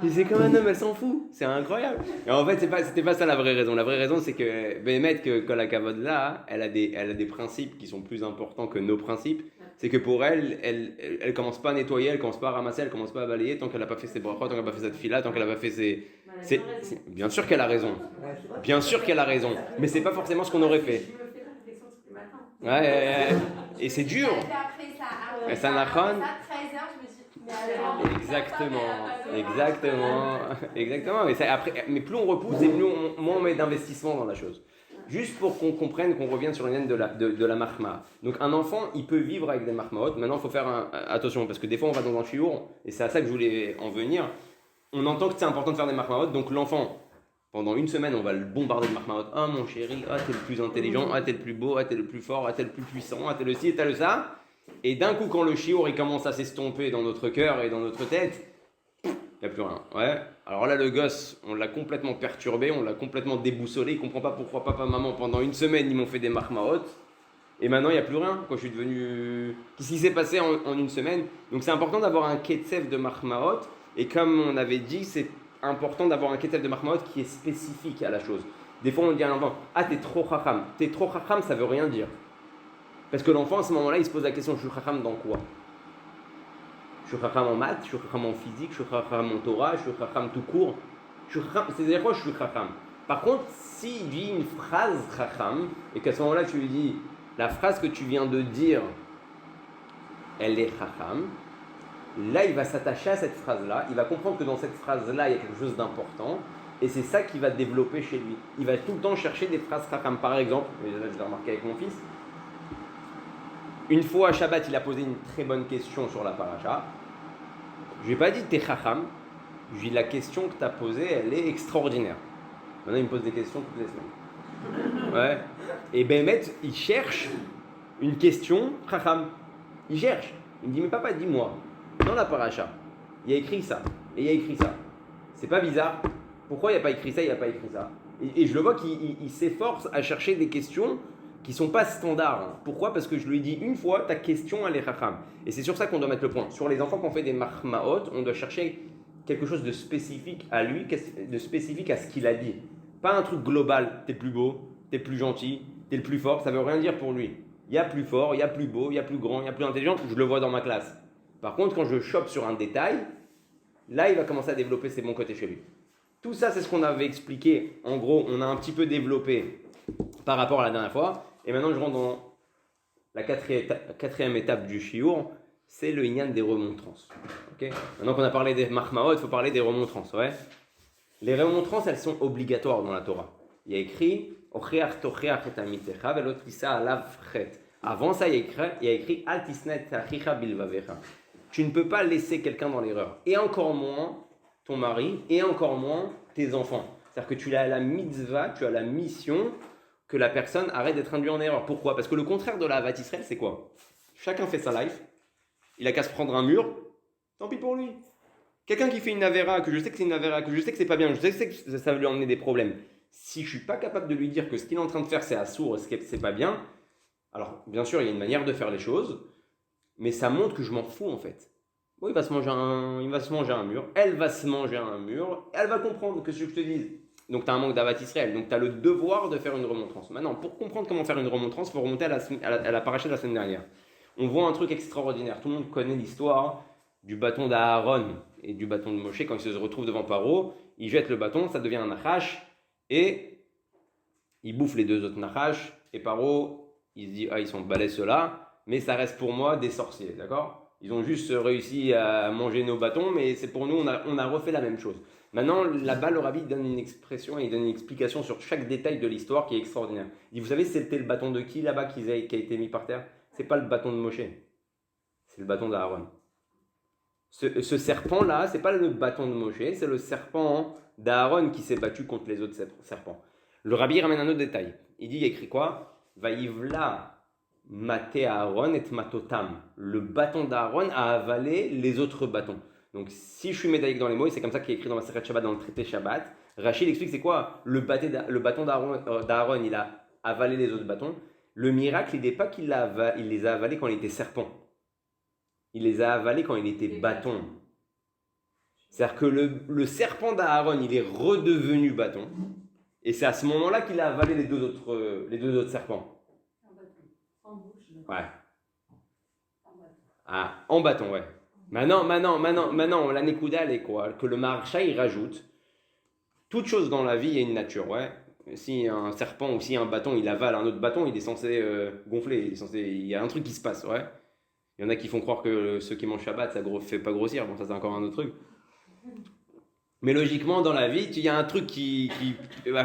C'est comme un homme, elle s'en fout. C'est incroyable. Et en fait, c'était pas ça la vraie raison. La vraie raison, c'est que Béhémet, que la Kavod là, elle a des principes qui sont plus importants que nos principes. C'est que pour elle commence pas à nettoyer, elle commence pas à ramasser, elle commence pas à balayer tant qu'elle n'a pas fait ses brachot, tant qu'elle n'a pas fait sa tefila, tant qu'elle n'a pas fait ses. Bien sûr qu'elle a raison. Bien sûr qu'elle a raison. Mais c'est pas forcément ce qu'on aurait fait. Je me fais la réflexion tous les matins. Ouais. Et c'est dur. Et ça n'a rien. 13h, je me dis, mais alors. Exactement. Mais plus on repousse et moins on met d'investissement dans la chose. Juste pour qu'on comprenne, qu'on revienne sur une de la mahma. Donc un enfant, il peut vivre avec des mahmaot. Maintenant, il faut faire attention parce que des fois, on va dans un shiur et c'est à ça que je voulais en venir. On entend que c'est important de faire des mahmaot. Donc l'enfant, pendant une semaine, on va le bombarder de mahmaot. Ah mon chéri, ah t'es le plus intelligent, ah t'es le plus beau, ah t'es le plus fort, ah t'es le plus puissant, ah t'es le ci, et t'es le ça. Et d'un coup, quand le shiur il commence à s'estomper dans notre cœur et dans notre tête, il n'y a plus rien. Ouais. Alors là, le gosse, on l'a complètement perturbé, on l'a complètement déboussolé. Il ne comprend pas pourquoi papa, maman, pendant une semaine, ils m'ont fait des mahmaot. Et maintenant, il n'y a plus rien. Quand je suis devenu. Qu'est-ce qui s'est passé en une semaine? Donc c'est important d'avoir un ketsef de mahmaot. Et comme on avait dit, c'est important d'avoir un ketsef de mahmaot qui est spécifique à la chose. Des fois, on dit à l'enfant, ah, t'es trop chacham. T'es trop chacham, ça veut rien dire. Parce que l'enfant, à ce moment-là, il se pose la question, je suis chacham dans quoi? Je suis chacham en maths, je suis chacham en physique, je suis chacham en Torah, je suis chacham tout court. C'est-à-dire quoi, je suis chacham? Par contre, s'il dit une phrase chacham, et qu'à ce moment-là, tu lui dis, la phrase que tu viens de dire, elle est chacham, là, il va s'attacher à cette phrase-là, il va comprendre que dans cette phrase-là, il y a quelque chose d'important, et c'est ça qui va développer chez lui. Il va tout le temps chercher des phrases chacham. Par exemple, et là, je l'ai remarqué avec mon fils, une fois à Shabbat, il a posé une très bonne question sur la paracha. Je lui ai pas dit t'es chacham. Je lui ai dit la question que tu as posée, elle est extraordinaire. Maintenant, il me pose des questions toutes les semaines. Ouais. Et Béhémet, il cherche une question chacham. Il cherche. Il me dit mais papa, dis-moi, dans la paracha, il y a écrit ça et il y a écrit ça. C'est pas bizarre? Pourquoi il n'y a pas écrit ça, il n'y a pas écrit ça? Et je le vois qu'il s'efforce à chercher des questions qui ne sont pas standards. Pourquoi? Parce que je lui ai dit une fois, ta question elle est chacham. Et c'est sur ça qu'on doit mettre le point. Sur les enfants qui ont fait des mahmaot, on doit chercher quelque chose de spécifique à lui, de spécifique à ce qu'il a dit. Pas un truc global, t'es plus beau, t'es plus gentil, t'es le plus fort, ça veut rien dire pour lui. Il il y a plus fort, il y a plus beau, il y a plus grand, il y a plus intelligent, je le vois dans ma classe. Par contre, quand je chope sur un détail, là, il va commencer à développer ses bons côtés chez lui. Tout ça, c'est ce qu'on avait expliqué. En gros, on a un petit peu développé par rapport à la dernière fois. Et maintenant, je rentre dans la quatrième étape du shiur, c'est le inyan des remontrances. Okay, maintenant qu'on a parlé des mahmaot, il faut parler des remontrances. Ouais. Les remontrances, elles sont obligatoires dans la Torah. Il y a écrit avant ça, il y a écrit Al tisnet achicha bilvavecha. Tu ne peux pas laisser quelqu'un dans l'erreur. Et encore moins ton mari, et encore moins tes enfants. C'est-à-dire que tu as la mitzvah, tu as la mission que la personne arrête d'être induite en erreur. Pourquoi? Parce que le contraire de la Havat Israël, c'est quoi? Chacun fait sa life. Il a qu'à se prendre un mur. Tant pis pour lui. Quelqu'un qui fait une avéra, que je sais que c'est une avéra, que je sais que c'est pas bien, je sais que ça va lui emmener des problèmes. Si je suis pas capable de lui dire que ce qu'il est en train de faire, c'est assourd, c'est pas bien, alors bien sûr, il y a une manière de faire les choses, mais ça montre que je m'en fous en fait. Bon, il va se manger un mur, elle va se manger un mur, elle va comprendre que ce que je te dis. Donc tu as un manque d'Avat Israël, donc tu as le devoir de faire une remontrance. Maintenant, pour comprendre comment faire une remontrance, il faut remonter à la paracha de la semaine dernière. On voit un truc extraordinaire. Tout le monde connaît l'histoire du bâton d'Aaron et du bâton de Moshe. Quand ils se retrouvent devant Paro, ils jettent le bâton, ça devient un nachash, et ils bouffent les deux autres nachash. Et Paro, il se dit, ah, ils sont balèzes ceux-là, mais ça reste pour moi des sorciers, d'accord? Ils ont juste réussi à manger nos bâtons, mais c'est pour nous, on a refait la même chose. Maintenant, là-bas, le rabbi donne une expression et il donne une explication sur chaque détail de l'histoire qui est extraordinaire. Il dit, vous savez, c'était le bâton de qui là-bas qui a été mis par terre? C'est pas le bâton de Moshe, c'est le bâton d'Aaron. Ce serpent-là, c'est pas le bâton de Moshe, c'est le serpent d'Aaron qui s'est battu contre les autres serpents. Le rabbi ramène un autre détail. Il dit, il écrit quoi? Vaïvla maté Aaron et matotam. Le bâton d'Aaron a avalé les autres bâtons. Donc, si je suis médaillé dans les mots, c'est comme ça qu'il est écrit dans la Masechet Shabbat, dans le traité Shabbat. Rachid explique c'est quoi? Le bâton d'Aaron, il a avalé les autres bâtons. Le miracle, il n'est pas qu'il les a avalés quand il était serpent. Il les a avalés quand il était bâton. C'est-à-dire que le serpent d'Aaron, il est redevenu bâton. Et c'est à ce moment-là qu'il a avalé les deux autres serpents. En bouche. Ouais. Ah, en bâton, ouais. Maintenant, la Nekuda, elle est quoi? Que le Maharsha, il rajoute, toute chose dans la vie, il y a une nature, ouais. Si un serpent ou si un bâton, il avale un autre bâton, il est censé gonfler, il y a un truc qui se passe, ouais. Il y en a qui font croire que ceux qui mangent Shabbat, ça ne fait pas grossir, bon ça c'est encore un autre truc. Mais logiquement, dans la vie, il y a un truc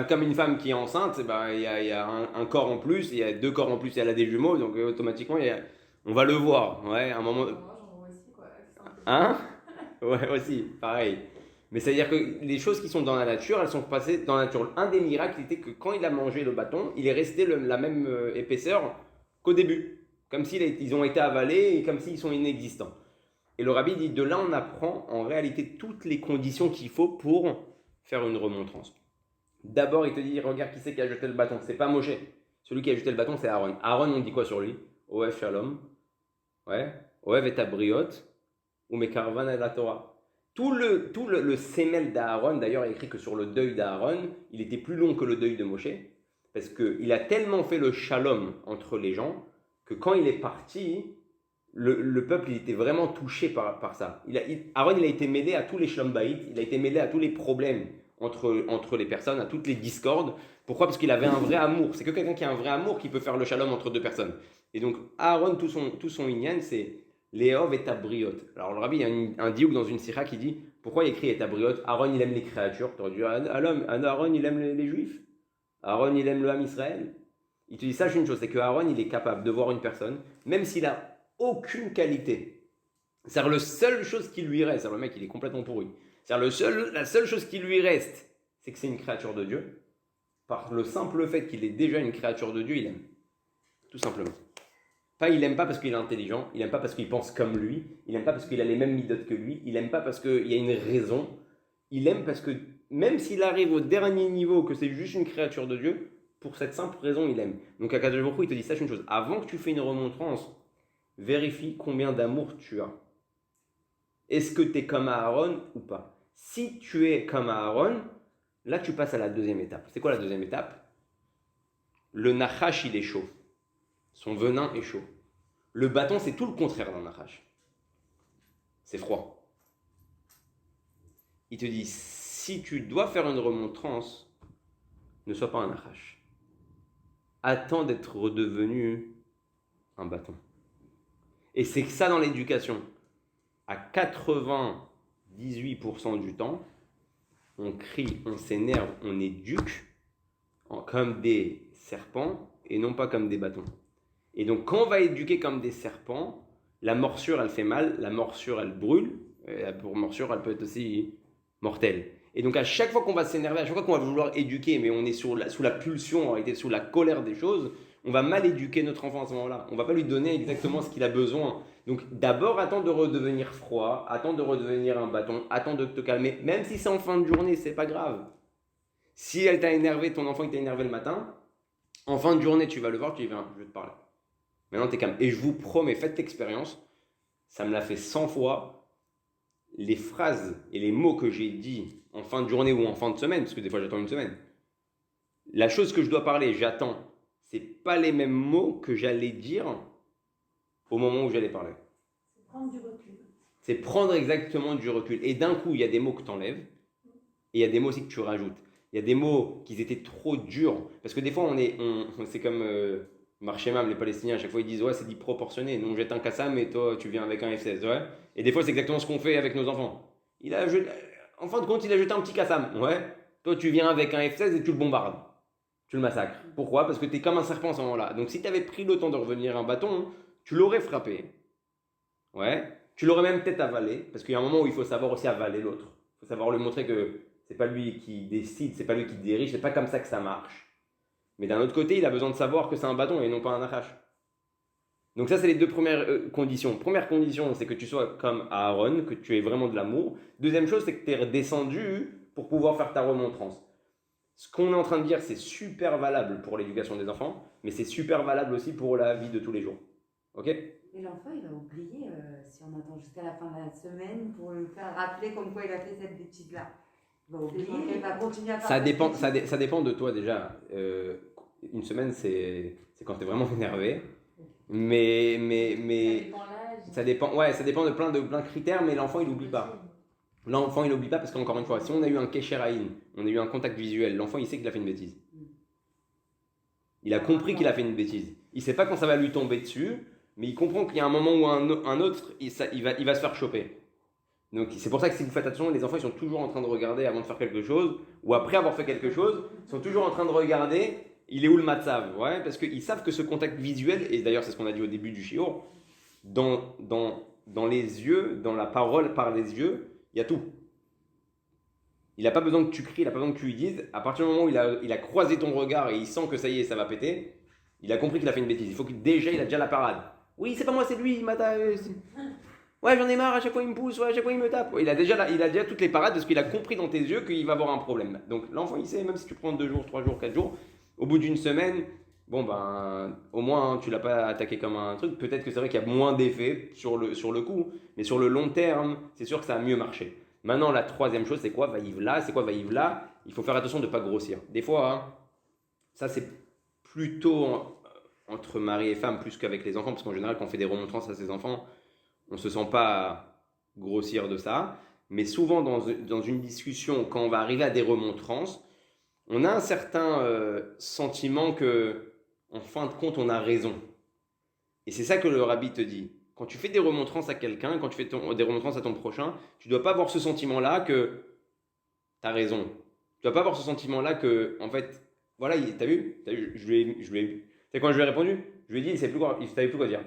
comme une femme qui est enceinte, il y a un corps en plus, il y a deux corps en plus, elle a des jumeaux, donc automatiquement, on va le voir, ouais, à un moment... Hein? Ouais, aussi, pareil. Mais c'est-à-dire que les choses qui sont dans la nature, elles sont passées dans la nature. Un des miracles était que quand il a mangé le bâton, il est resté la même épaisseur qu'au début. Comme s'ils ont été avalés et comme s'ils sont inexistants. Et le rabbi dit, de là on apprend en réalité toutes les conditions qu'il faut pour faire une remontrance. D'abord, il te dit, regarde qui c'est qui a jeté le bâton. C'est pas Moshe. Celui qui a jeté le bâton, c'est Aaron. Aaron, on dit quoi sur lui? Oev Shalom. Ouais. Oev et Tabriot. Ou Mekarvan et la Torah. Tout le sémel d'Aaron, d'ailleurs, il est écrit que sur le deuil d'Aaron, il était plus long que le deuil de Moshe, parce qu'il a tellement fait le shalom entre les gens, que quand il est parti, le peuple il était vraiment touché par ça. Aaron, il a été mêlé à tous les shalom baït, il a été mêlé à tous les problèmes entre les personnes, à toutes les discordes. Pourquoi? Parce qu'il avait un vrai amour. C'est que quelqu'un qui a un vrai amour qui peut faire le shalom entre deux personnes. Et donc, Aaron, tout son inyan, c'est Léov et Tabriot. Alors le rabbi, il y a un diouk dans une sira qui dit pourquoi il écrit et Tabriot? Aaron il aime les créatures. Tu aurais dû Aaron il aime les juifs. Aaron il aime le Ham Israël. Il te dit sache une chose, c'est que Aaron il est capable de voir une personne, même s'il a aucune qualité. C'est-à-dire la seule chose qui lui reste, le mec il est complètement pourri. C'est-à-dire la seule chose qui lui reste, c'est que c'est une créature de Dieu. Par le simple fait qu'il est déjà une créature de Dieu, il aime. Tout simplement. Pas, il n'aime pas parce qu'il est intelligent, il n'aime pas parce qu'il pense comme lui, il n'aime pas parce qu'il a les mêmes midotes que lui, il n'aime pas parce qu'il y a une raison, il aime parce que même s'il arrive au dernier niveau, que c'est juste une créature de Dieu, pour cette simple raison, il aime. Donc à Kadosh Baruch Hu, il te dit sache une chose, avant que tu fais une remontrance, vérifie combien d'amour tu as. Est-ce que tu es comme Aaron ou pas? Si tu es comme Aaron, là tu passes à la deuxième étape. C'est quoi la deuxième étape? Le nachash, il est chaud. Son venin est chaud. Le bâton, c'est tout le contraire d'un nachash. C'est froid. Il te dit, si tu dois faire une remontrance, ne sois pas un nachash. Attends d'être redevenu un bâton. Et c'est que ça dans l'éducation. À 98% du temps, on crie, on s'énerve, on éduque comme des serpents et non pas comme des bâtons. Et donc quand on va éduquer comme des serpents, la morsure elle fait mal, la morsure elle brûle, et la morsure elle peut être aussi mortelle. Et donc à chaque fois qu'on va s'énerver, à chaque fois qu'on va vouloir éduquer, mais on est sous la pulsion, en réalité sous la colère des choses, on va mal éduquer notre enfant à ce moment-là. On ne va pas lui donner exactement ce qu'il a besoin. Donc d'abord, attends de redevenir froid, attends de redevenir un bâton, attends de te calmer. Même si c'est en fin de journée, c'est pas grave. Si elle t'a énervé, ton enfant il t'a énervé le matin, en fin de journée, tu vas le voir, tu dis viens, je vais te parler. Maintenant, t'es calme. Et je vous promets, faites l'expérience. Ça me l'a fait 100 fois. Les phrases et les mots que j'ai dit en fin de journée ou en fin de semaine, parce que des fois j'attends une semaine. La chose que je dois parler, j'attends. C'est pas les mêmes mots que j'allais dire au moment où j'allais parler. C'est prendre du recul. C'est prendre exactement du recul. Et d'un coup, il y a des mots que tu enlèves et il y a des mots aussi que tu rajoutes. Il y a des mots qui étaient trop durs. Parce que des fois, c'est comme Marchemam, les Palestiniens, à chaque fois ils disent ouais, c'est dit proportionné. Nous on jette un Kassam et toi tu viens avec un F16. Ouais. Et des fois, c'est exactement ce qu'on fait avec nos enfants. En fin de compte, il a jeté un petit Kassam. Ouais. Toi tu viens avec un F16 et tu le bombardes. Tu le massacres. Pourquoi? Parce que tu es comme un serpent à ce moment-là. Donc si tu avais pris le temps de revenir un bâton, tu l'aurais frappé. Ouais. Tu l'aurais même peut-être avalé. Parce qu'il y a un moment où il faut savoir aussi avaler l'autre. Il faut savoir lui montrer que c'est pas lui qui décide, c'est pas lui qui dirige, c'est pas comme ça que ça marche. Mais d'un autre côté, il a besoin de savoir que c'est un bâton et non pas un nachash. Donc ça, c'est les deux premières conditions. Première condition, c'est que tu sois comme Aaron, que tu aies vraiment de l'amour. Deuxième chose, c'est que tu es redescendu pour pouvoir faire ta remontrance. Ce qu'on est en train de dire, c'est super valable pour l'éducation des enfants, mais c'est super valable aussi pour la vie de tous les jours. Ok? Et l'enfant, il va oublier si on attend jusqu'à la fin de la semaine pour le faire rappeler comme quoi il a fait cette bêtise-là. Il va oublier, il va continuer à faire ça dépend de toi déjà. Une semaine, c'est quand tu es vraiment énervé. Mais ça dépend de plein de critères, mais l'enfant, il n'oublie pas. L'enfant, il n'oublie pas parce qu'encore une fois, si on a eu un kécheraïn, on a eu un contact visuel, l'enfant, il sait qu'il a fait une bêtise. Il a compris qu'il a fait une bêtise. Il ne sait pas quand ça va lui tomber dessus, mais il comprend qu'il y a un moment ou un autre, il va se faire choper. Donc c'est pour ça que si vous faites attention, les enfants, ils sont toujours en train de regarder avant de faire quelque chose, ou après avoir fait quelque chose, ils sont toujours en train de regarder, il est où le matzav, ouais, parce qu'ils savent que ce contact visuel, et d'ailleurs c'est ce qu'on a dit au début du shiur, dans les yeux, dans la parole par les yeux, il y a tout. Il n'a pas besoin que tu cries, il n'a pas besoin que tu lui dises. À partir du moment où il a croisé ton regard et il sent que ça y est, ça va péter, il a compris qu'il a fait une bêtise. Il faut qu'il déjà, il a déjà la parade. Oui, c'est pas moi, c'est lui, il m'a tapé. Ouais, j'en ai marre, à chaque fois il me pousse, ouais, à chaque fois il me tape. Il a déjà toutes les parades parce qu'il a compris dans tes yeux qu'il va avoir un problème. Donc l'enfant, il sait, même si tu prends 2 jours, 3 jours, 4 jours, au bout d'une semaine, bon ben, au moins tu l'as pas attaqué comme un truc. Peut-être que c'est vrai qu'il y a moins d'effet sur le coup, mais sur le long terme, c'est sûr que ça a mieux marché. Maintenant, la troisième chose, c'est quoi? Vaïvla. C'est quoi Vaïvla? Il faut faire attention de ne pas grossir. Des fois, hein, ça c'est plutôt entre mari et femme plus qu'avec les enfants, parce qu'en général, quand on fait des remontrances à ses enfants, on ne se sent pas grossir de ça. Mais souvent, dans une discussion, quand on va arriver à des remontrances, on a un certain sentiment que, en fin de compte, on a raison. Et c'est ça que le rabbi te dit. Quand tu fais des remontrances à quelqu'un, quand tu fais des remontrances à ton prochain, tu ne dois pas avoir ce sentiment-là que tu as raison. Tu ne dois pas avoir ce sentiment-là que, en fait, voilà, t'as vu, je lui ai c'est quand je lui ai répondu, je lui ai dit, il ne savait plus quoi dire.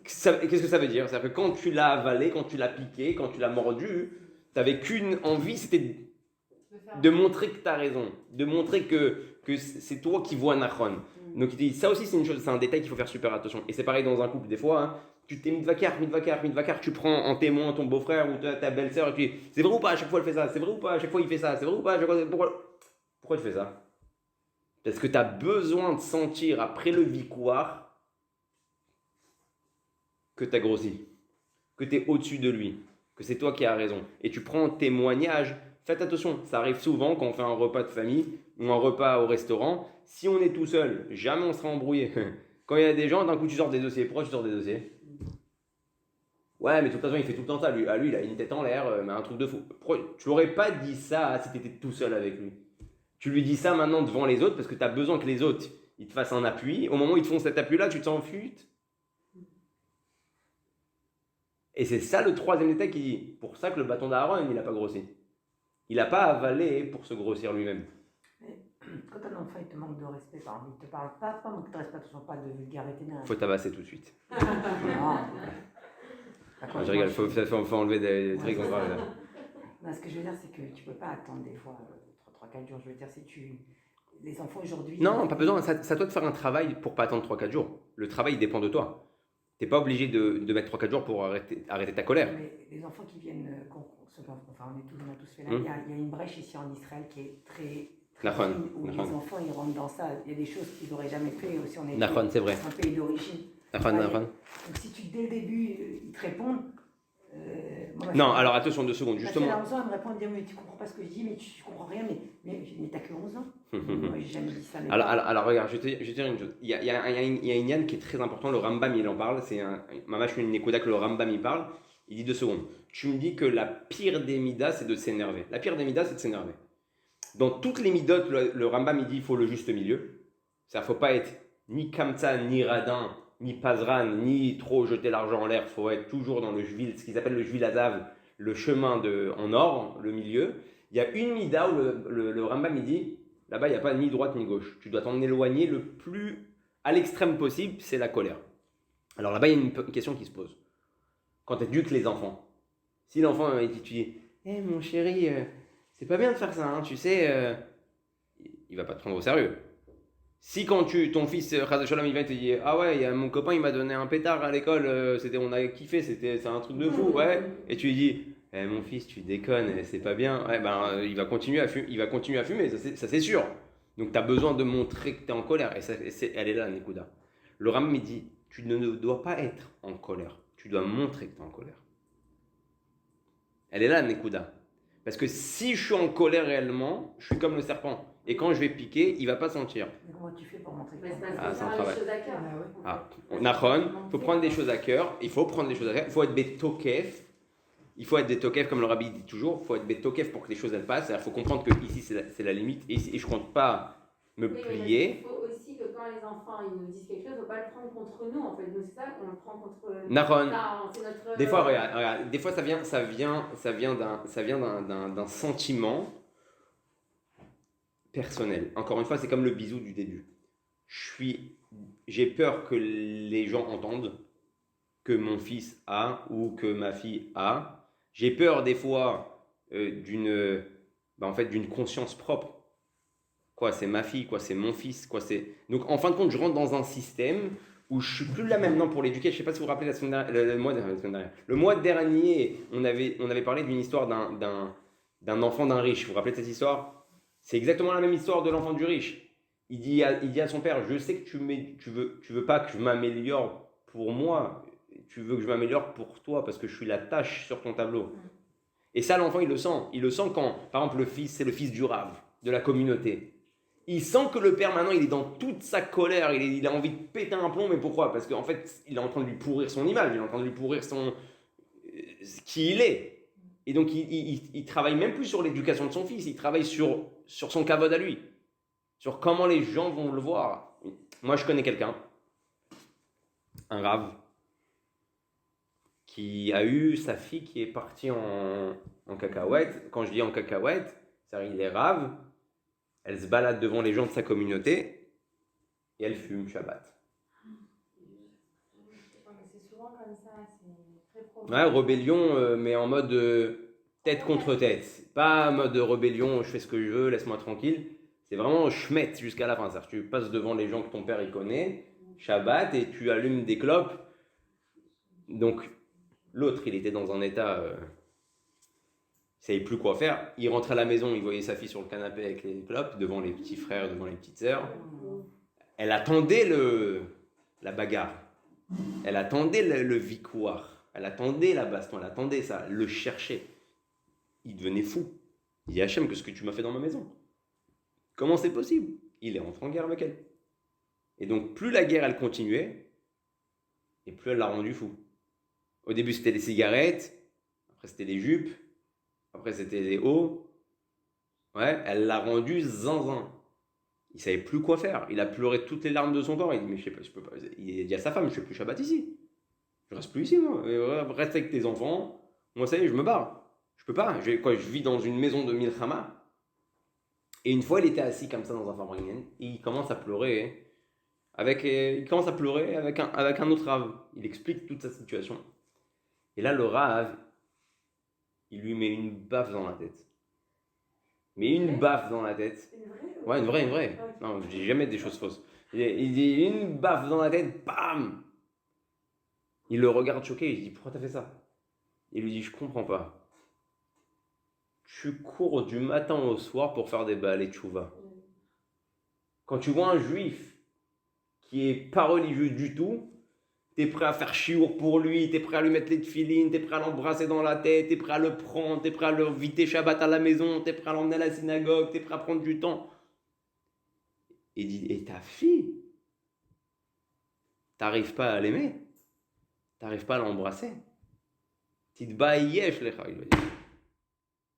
Qu'est-ce que ça veut dire? C'est-à-dire que quand tu l'as avalé, quand tu l'as piqué, quand tu l'as mordu, tu n'avais qu'une envie, c'était de montrer que tu as raison, de montrer que c'est toi qui vois Nachon. Donc il dit, ça aussi c'est une chose, c'est un détail qu'il faut faire super attention. Et c'est pareil dans un couple, des fois, hein, tu t'es mitvakar, tu prends en témoin ton beau-frère ou ta belle-sœur et tu dis, c'est vrai ou pas, à chaque fois elle fait ça, c'est vrai ou pas, à chaque fois il fait ça, c'est vrai ou pas, pourquoi tu fais ça? Parce que tu as besoin de sentir après le victoire que tu as grossi, que tu es au-dessus de lui, que c'est toi qui as raison. Et tu prends un témoignage. Faites attention, ça arrive souvent quand on fait un repas de famille ou un repas au restaurant. Si on est tout seul, jamais on sera embrouillé. Quand il y a des gens, d'un coup, tu sors des dossiers. Pourquoi tu sors des dossiers? Ouais, mais de toute façon, il fait tout le temps ça. Lui, il a une tête en l'air, mais un truc de fou. Tu l'aurais pas dit ça si tu étais tout seul avec lui. Tu lui dis ça maintenant devant les autres parce que tu as besoin que les autres ils te fassent un appui. Au moment où ils te font cet appui-là, tu te sens en fuite. Et c'est ça le troisième détail qui dit. Pour ça que le bâton d'Aaron, il n'a pas grossi. Il n'a pas avalé pour se grossir lui-même. Quand un enfant il te manque de respect, par exemple, il ne te parle pas manque de respect, attention, pas de vulgarité. Faut tabasser tout de suite. Non. Je rigole, faut enlever des trucs comme ça. Non, ce que je veux dire, c'est que tu ne peux pas attendre des fois 3-4 jours. Je veux dire, si les enfants aujourd'hui. Non, pas besoin. C'est à toi de faire un travail pour pas attendre 3-4 jours. Le travail il dépend de toi. Tu n'es pas obligé de mettre 3-4 jours pour arrêter ta colère. Mais les enfants qui viennent, on a tous fait là, il y a une brèche ici en Israël qui est très fine, où les enfants ils rentrent dans ça. Il y a des choses qu'ils n'auraient jamais fait si on était c'est vrai. un pays d'origine. Donc si dès le début ils te répondent. Non, alors attention 2 secondes, justement. À 11 ans, elle me répond, mais tu comprends pas ce que je dis, mais tu comprends rien, mais t'as que 11 ans. Moi, j'ai jamais dit ça. Alors regarde, je vais te dire une chose. Il y a une yann qui est très important, le Rambam il en parle, c'est Mamash une Nekoda que le Rambam il parle, il dit 2 secondes. Tu me dis que la pire des midas c'est de s'énerver. La pire des midas c'est de s'énerver. Dans toutes les midotes, le Rambam il dit il faut le juste milieu. C'est-à-dire faut pas être ni kamtsa, ni radin, ni pazran, ni trop jeter l'argent en l'air. Il faut être toujours dans le jvil, ce qu'ils appellent le jvil azav, le chemin en or, le milieu. Il y a une mida où le Rambam il dit là-bas il n'y a pas ni droite ni gauche. Tu dois t'en éloigner le plus à l'extrême possible, c'est la colère. Alors là-bas il y a une question qui se pose. Quand tu éduques les enfants, si l'enfant tu dis mon chéri, c'est pas bien de faire ça, hein, tu sais, il va pas te prendre au sérieux. Si quand ton fils, Chaz Shalom, il vient et te dit ah ouais, mon copain il m'a donné un pétard à l'école, on a kiffé, c'est un truc de fou, ouais. Et tu lui dis mon fils, tu déconnes, c'est pas bien. Ouais, il va continuer à fumer, ça c'est sûr. Donc tu as besoin de montrer que tu es en colère. Et elle est là, Nekuda. Le Rambam il dit tu ne dois pas être en colère, tu dois montrer que tu es en colère. Elle est là, Nekuda. Parce que si je suis en colère réellement, je suis comme le serpent. Et quand je vais piquer, il ne va pas sentir. Mais comment tu fais pour montrer que c'est un travail. Nahon, il faut prendre des choses à cœur. Il faut être betokef. Il faut être betokef, comme le rabbi dit toujours. Il faut être betokef pour que les choses elles passent. Il faut comprendre que ici c'est la limite. Et je ne compte pas me plier. Il faut aussi que quand les enfants ils nous disent quelque chose, il ne faut pas le prendre contre nous. En fait, nous c'est ça qu'on le prend contre. Nahon. C'est notre. Des fois, regarde, des fois ça vient d'un sentiment personnel. Encore une fois, c'est comme le bisou du début. J'ai peur que les gens entendent que mon fils a ou que ma fille a. J'ai peur des fois d'une conscience propre. Quoi, c'est ma fille, quoi, c'est mon fils, quoi, c'est. Donc en fin de compte, je rentre dans un système où je suis plus là maintenant pour l'éduquer. Je ne sais pas si vous vous rappelez le mois dernier, on avait parlé d'une histoire d'un enfant d'un riche. Vous vous rappelez de cette histoire? C'est exactement la même histoire de l'enfant du riche. Il dit à son père, je sais que tu veux pas que je m'améliore pour moi, tu veux que je m'améliore pour toi parce que je suis la tâche sur ton tableau. Et ça, l'enfant, il le sent. Il le sent quand, par exemple, le fils, c'est le fils du rave, de la communauté. Il sent que le père, maintenant, il est dans toute sa colère, il a envie de péter un plomb, mais pourquoi? Parce qu'en fait, il est en train de lui pourrir son image, il est en train de lui pourrir qui il est. Et donc, il travaille même plus sur l'éducation de son fils, il travaille sur son kavod à lui, sur comment les gens vont le voir. Moi, je connais quelqu'un, un rave, qui a eu sa fille qui est partie en cacahuète. Quand je dis en cacahuète, c'est-à-dire il est rave, elle se balade devant les gens de sa communauté et elle fume Shabbat. C'est souvent comme ça, c'est très profond. Ouais, rébellion, mais en mode tête contre tête. Pas en mode rébellion, je fais ce que je veux, laisse-moi tranquille. C'est vraiment schmette jusqu'à la fin. C'est-à-dire tu passes devant les gens que ton père il connaît, Shabbat, et tu allumes des clopes. Donc, l'autre, il était dans un état... il savait plus quoi faire. Il rentrait à la maison, il voyait sa fille sur le canapé avec les clopes, devant les petits frères, devant les petites sœurs. Elle attendait la bagarre. Elle attendait le victoire. Elle attendait la baston. Elle attendait ça. Elle le cherchait. Il devenait fou. Il dit Hachem, qu'est-ce que tu m'as fait dans ma maison? Comment c'est possible? Il est rentré en guerre avec elle. Et donc, plus la guerre, elle continuait, et plus elle l'a rendu fou. Au début, c'était les cigarettes, après, c'était les jupes, après, c'était les hauts. Ouais, elle l'a rendu zinzin. Il savait plus quoi faire. Il a pleuré toutes les larmes de son corps. Il dit, mais je sais pas, je peux pas. Il dit à sa femme, je fais plus Shabbat ici. Je reste plus ici, moi. Reste avec tes enfants. Moi, ça y est, je me barre. Je peux pas. Je vis dans une maison de Milchama. Et une fois, il était assis comme ça dans un Farbringen. Et il commence à pleurer. Il commence à pleurer avec un autre Rav. Il explique toute sa situation. Et là, le Rav, il lui met une baffe dans la tête. Mais une baffe dans la tête. Ouais, une vraie. Non, je dis jamais des choses fausses. Il dit une baffe dans la tête, bam! Il le regarde choqué, il dit pourquoi t'as fait ça? Il lui dit je comprends pas. Tu cours du matin au soir pour faire des balais de tchouva. Quand tu vois un juif qui est pas religieux du tout, t'es prêt à faire chiour pour lui, t'es prêt à lui mettre les tefilines, t'es prêt à l'embrasser dans la tête, t'es prêt à le prendre, t'es prêt à le inviter Shabbat à la maison, t'es prêt à l'emmener à la synagogue, t'es prêt à prendre du temps. Il dit, et ta fille, t'arrives pas à l'aimer, t'arrives pas à l'embrasser. Titbayesh lecha, il va dire.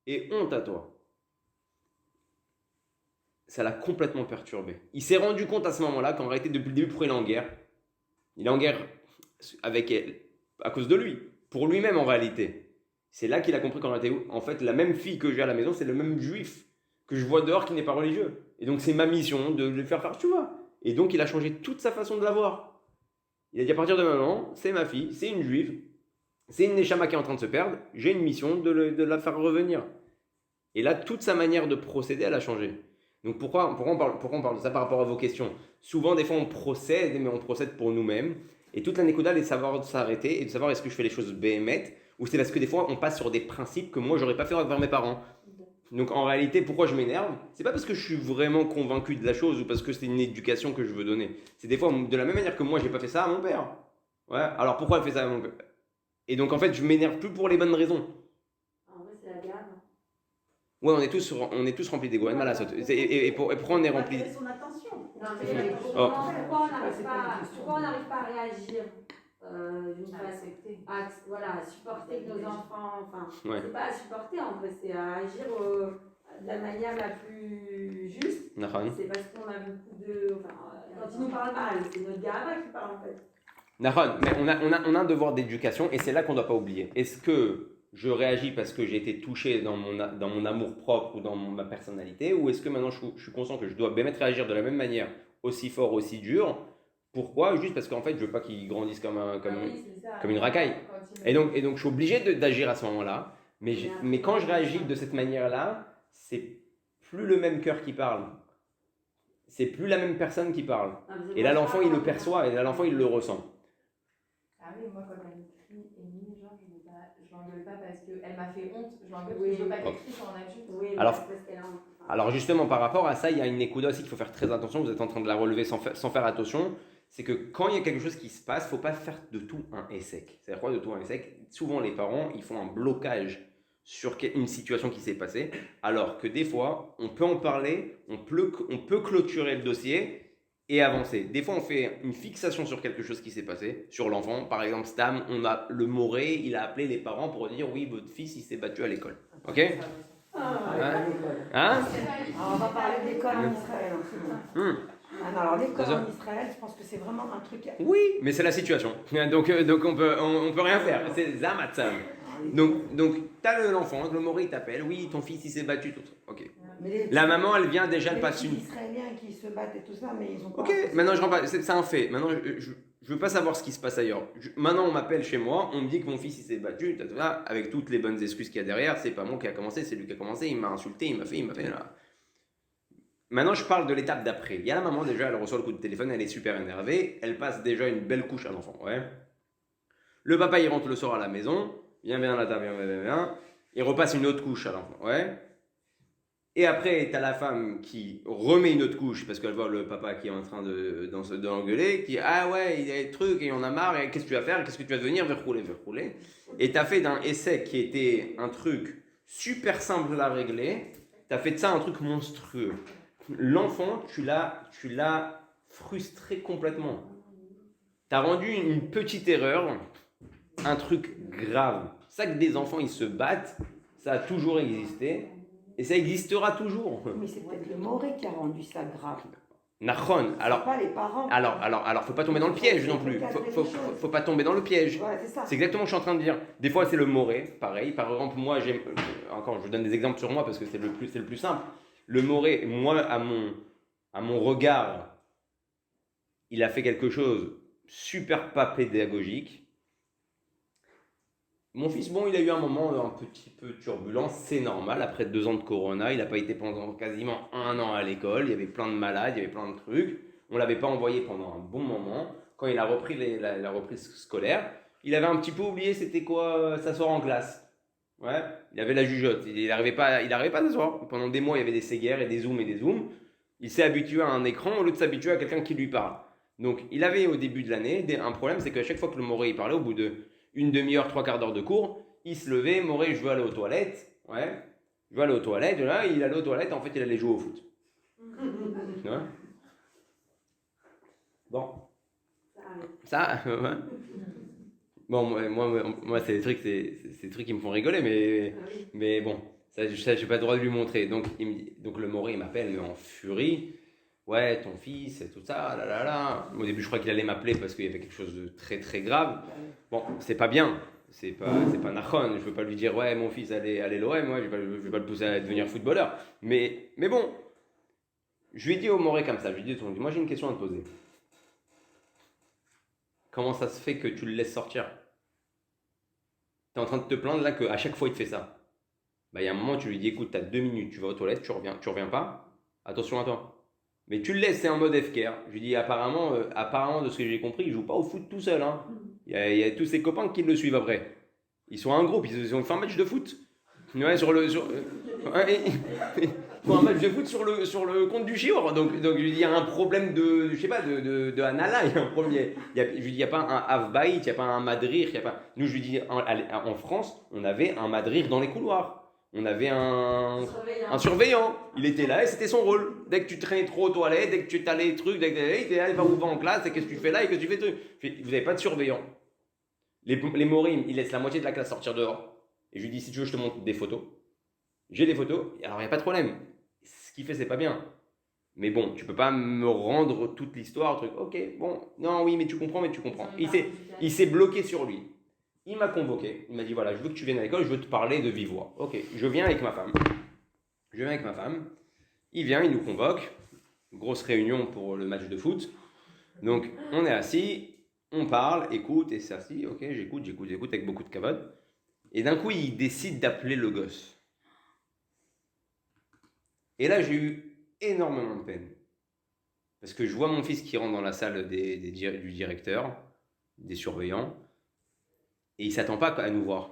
Et honte à toi. Ça l'a complètement perturbé. Il s'est rendu compte à ce moment-là qu'en réalité, depuis le début, pourquoi il est en guerre. Il est en guerre avec elle, à cause de lui, pour lui-même en réalité. C'est là qu'il a compris qu'en réalité, en fait, la même fille que j'ai à la maison, c'est le même juif que je vois dehors qui n'est pas religieux. Et donc, c'est ma mission de le faire tu vois. Et donc, il a changé toute sa façon de la voir. Il a dit à partir de maintenant, c'est ma fille, c'est une juive, c'est une Neshama qui est en train de se perdre, j'ai une mission de la faire revenir. Et là, toute sa manière de procéder, elle a changé. Donc pourquoi on parle de ça par rapport à vos questions? Souvent, des fois, on procède, mais on procède pour nous-mêmes. Et toute la Nékoda, c'est de savoir s'arrêter et de savoir est-ce que je fais les choses béhémeth ou c'est parce que des fois, on passe sur des principes que moi, j'aurais pas fait envers mes parents. Donc en réalité, pourquoi je m'énerve? C'est pas parce que je suis vraiment convaincu de la chose ou parce que c'est une éducation que je veux donner. C'est des fois, de la même manière que moi, j'ai pas fait ça à mon père. Ouais, alors pourquoi elle fait ça à mon père? Et donc en fait, je m'énerve plus pour les bonnes raisons. En vrai, c'est la gamme. Ouais, on est tous remplis d'ego, mal à sauter. Et pourquoi on est rempli? Son attention. Non, mais pourquoi on n'arrive pas à réagir d'une façon à supporter nos enfants, enfin, Ouais. c'est pas à supporter en vrai, c'est à agir de la manière la plus juste. C'est parce qu'on a beaucoup de. Enfin, quand ils nous parlent mal, c'est notre gars qui parle en fait. Nahon, mais on a un devoir d'éducation et c'est là qu'on ne doit pas oublier. Est-ce que je réagis parce que j'ai été touché dans mon amour propre ou dans ma personnalité, ou est-ce que maintenant je suis conscient que je dois bien réagir de la même manière, aussi fort, aussi dur? Pourquoi? Juste parce qu'en fait, je veux pas qu'il grandisse comme une racaille. Et donc je suis obligé d'agir à ce moment-là. Mais quand je réagis de cette manière-là, c'est plus le même cœur qui parle. C'est plus la même personne qui parle. Et là, l'enfant, il le perçoit, et là, l'enfant, il le ressent. Ah oui, moi, quand elle crie Émilie, genre, je l'engueule pas parce qu'elle m'a fait honte, je l'engueule parce que je veux pas qu'elle crie sur un adulte. Oui, Alors justement, par rapport à ça, il y a une écoute aussi qu'il faut faire très attention. Vous êtes en train de la relever sans faire attention. C'est que quand il y a quelque chose qui se passe, il ne faut pas faire de tout un essai. C'est-à-dire quoi de tout un essai? Souvent, les parents, ils font un blocage sur une situation qui s'est passée, alors que des fois, on peut en parler, on peut clôturer le dossier et avancer. Des fois, on fait une fixation sur quelque chose qui s'est passé, sur l'enfant. Par exemple, Stam, le Moré, il a appelé les parents pour dire oui, votre fils, il s'est battu à l'école. Ok? Hein? On va parler d'école en Israël. Alors l'école en Israël, je pense que c'est vraiment un truc. Oui, mais c'est la situation. Donc on peut rien faire. C'est Zamatzam. Donc t'as l'enfant, le Moré, il t'appelle. Oui, ton fils, il s'est battu. Tout. Ok. La maman, elle vient déjà, elle passe une. Les Israéliens qui se battent et tout ça, mais ils ont pas. Ok, maintenant je rentre pas. C'est un fait. Maintenant, je veux pas savoir ce qui se passe ailleurs. Maintenant, on m'appelle chez moi, on me dit que mon fils il s'est battu, avec toutes les bonnes excuses qu'il y a derrière. C'est pas moi qui a commencé, c'est lui qui a commencé. Il m'a insulté, il m'a fait là. Maintenant, je parle de l'étape d'après. Il y a la maman déjà, elle reçoit le coup de téléphone, elle est super énervée, elle passe déjà une belle couche à l'enfant. Ouais. Le papa il rentre le soir à la maison, viens à la table, viens. Il repasse une autre couche à l'enfant. Ouais. Et après, tu as la femme qui remet une autre couche parce qu'elle voit le papa qui est en train d'engueuler, qui dit ah ouais, il y a des trucs et on a marre, et qu'est-ce que tu vas faire, qu'est-ce que tu vas devenir, vers rouler. Et tu as fait d'un essai qui était un truc super simple à régler, tu as fait de ça un truc monstrueux. L'enfant, tu l'as frustré complètement. Tu as rendu une petite erreur, un truc grave. Ça que des enfants, ils se battent, ça a toujours existé et ça existera toujours. Mais c'est peut-être le Moré qui a rendu ça grave. Nachon. Alors, pas les parents. Alors, faut pas tomber dans le piège non plus. Faut pas tomber dans le piège. Ouais, c'est ça. C'est exactement ce que je suis en train de dire. Des fois, c'est le Moré, pareil. Par exemple, moi, encore, je vous donne des exemples sur moi parce que c'est le plus simple. Le Moré, moi, à mon regard, il a fait quelque chose super pas pédagogique. Mon fils, bon, il a eu un moment un petit peu turbulent, c'est normal. Après 2 ans de corona, il n'a pas été pendant quasiment 1 an à l'école. Il y avait plein de malades, il y avait plein de trucs. On ne l'avait pas envoyé pendant un bon moment. Quand il a repris la reprise scolaire, il avait un petit peu oublié c'était quoi s'asseoir en classe. Ouais, il avait la jugeote. Il n'arrivait pas à s'asseoir. Pendant des mois, il y avait des séguères et des zooms. Il s'est habitué à un écran au lieu de s'habituer à quelqu'un qui lui parle. Donc, il avait au début de l'année un problème, c'est qu'à chaque fois que le Moré il parlait, au bout de une demi-heure, 3/4 d'heure de cours, il se levait, Moré, je veux aller aux toilettes. Ouais, je veux aller aux toilettes. Et là, il allait aux toilettes, en fait, il allait jouer au foot. Ouais. Bon. Ça, ouais. Bon, moi c'est des trucs qui me font rigoler, mais bon, ça, j'ai pas le droit de lui montrer. Donc le Moré, il m'appelle, mais en furie. Ouais, ton fils, et tout ça, là. Au début, je crois qu'il allait m'appeler parce qu'il y avait quelque chose de très très grave. Bon, c'est pas bien, c'est pas Nachon. Je veux pas lui dire, ouais, mon fils, allez l'OM, moi, je vais pas le pousser à devenir footballeur. Mais bon, je lui ai dit au Moré comme ça, je lui ai dit, moi j'ai une question à te poser. Comment ça se fait que tu le laisses sortir? Tu es en train de te plaindre là qu'à chaque fois il te fait ça. Il y a un moment, tu lui dis, écoute, tu as 2 minutes, tu vas aux toilettes, tu reviens pas, attention à toi. Mais tu le laisses, c'est en mode FKR. Je lui dis, apparemment, de ce que j'ai compris, il joue pas au foot tout seul. Hein. Il y a tous ses copains qui le suivent après. Ils sont un groupe, ils ont fait un match de foot. Ouais, ils font un match de foot sur le compte du Chior. Donc je lui dis, il y a un problème de Anala, il y a un problème. Je lui dis, il n'y a pas un Avbaït, il n'y a pas un Madrir, il y a pas. Nous, je lui dis, en France, on avait un Madrir dans les couloirs. On avait un surveillant. Il était là et c'était son rôle. Dès que tu traînais trop aux toilettes, dès que tu t'allais les trucs, il était là, il va ouvrir en classe, et qu'est-ce que tu fais là et qu'est-ce que tu fais truc. Vous n'avez pas de surveillant. Les Morim, ils laissent la moitié de la classe sortir dehors. Et je lui dis, si tu veux, je te montre des photos. J'ai des photos, alors il n'y a pas de problème. Ce qu'il fait, c'est pas bien. Mais bon, tu peux pas me rendre toute l'histoire, truc. Ok, bon, non, oui, mais tu comprends. Il s'est bloqué sur lui. Il m'a convoqué, il m'a dit voilà, je veux que tu viennes à l'école, je veux te parler de vive voix. Ok, je viens avec ma femme. Il vient, il nous convoque. Grosse réunion pour le match de foot. Donc, on est assis, on parle, écoute, et c'est assis. Ok, j'écoute avec beaucoup de cavode. Et d'un coup, il décide d'appeler le gosse. Et là, j'ai eu énormément de peine. Parce que je vois mon fils qui rentre dans la salle du directeur, des surveillants. Et il ne s'attend pas à nous voir.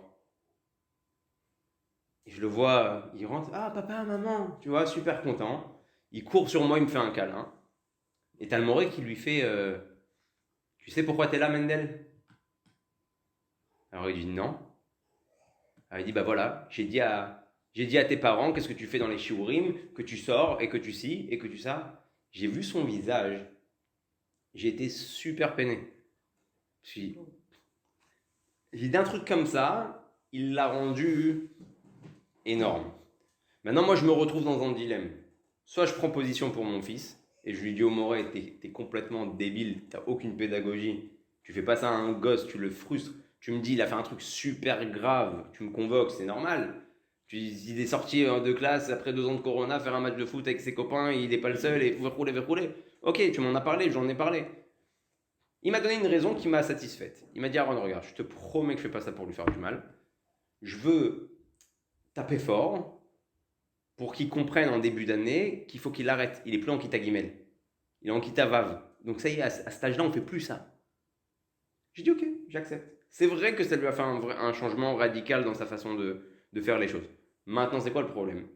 Et je le vois, il rentre, ah papa, maman, tu vois, super content. Il court sur moi, il me fait un câlin. Et t'as le Moré qui lui fait, tu sais pourquoi t'es là, Mendel? Alors il dit non. Alors il dit, bah voilà, j'ai dit à tes parents, qu'est-ce que tu fais dans les shiurim, que tu sors et que tu scies et que tu ça. J'ai vu son visage. J'ai été super peiné. J'ai dit un truc comme ça, il l'a rendu énorme. Maintenant, moi, je me retrouve dans un dilemme. Soit je prends position pour mon fils, et je lui dis au Moré, t'es complètement débile, t'as aucune pédagogie, tu fais pas ça à un gosse, tu le frustres. Tu me dis, il a fait un truc super grave, tu me convoques, c'est normal. Il est sorti de classe après 2 ans de corona, faire un match de foot avec ses copains, il n'est pas le seul, et il faut rouler. Ok, tu m'en as parlé, j'en ai parlé. Il m'a donné une raison qui m'a satisfaite. Il m'a dit, Aaron, regarde, je te promets que je ne fais pas ça pour lui faire du mal. Je veux taper fort pour qu'il comprenne en début d'année qu'il faut qu'il arrête. Il n'est plus en Kita Gimel. Il est en Kita Vav. Donc ça y est, à cet âge-là, on ne fait plus ça. J'ai dit, ok, j'accepte. C'est vrai que ça lui a fait un changement radical dans sa façon de faire les choses. Maintenant, c'est quoi le problème?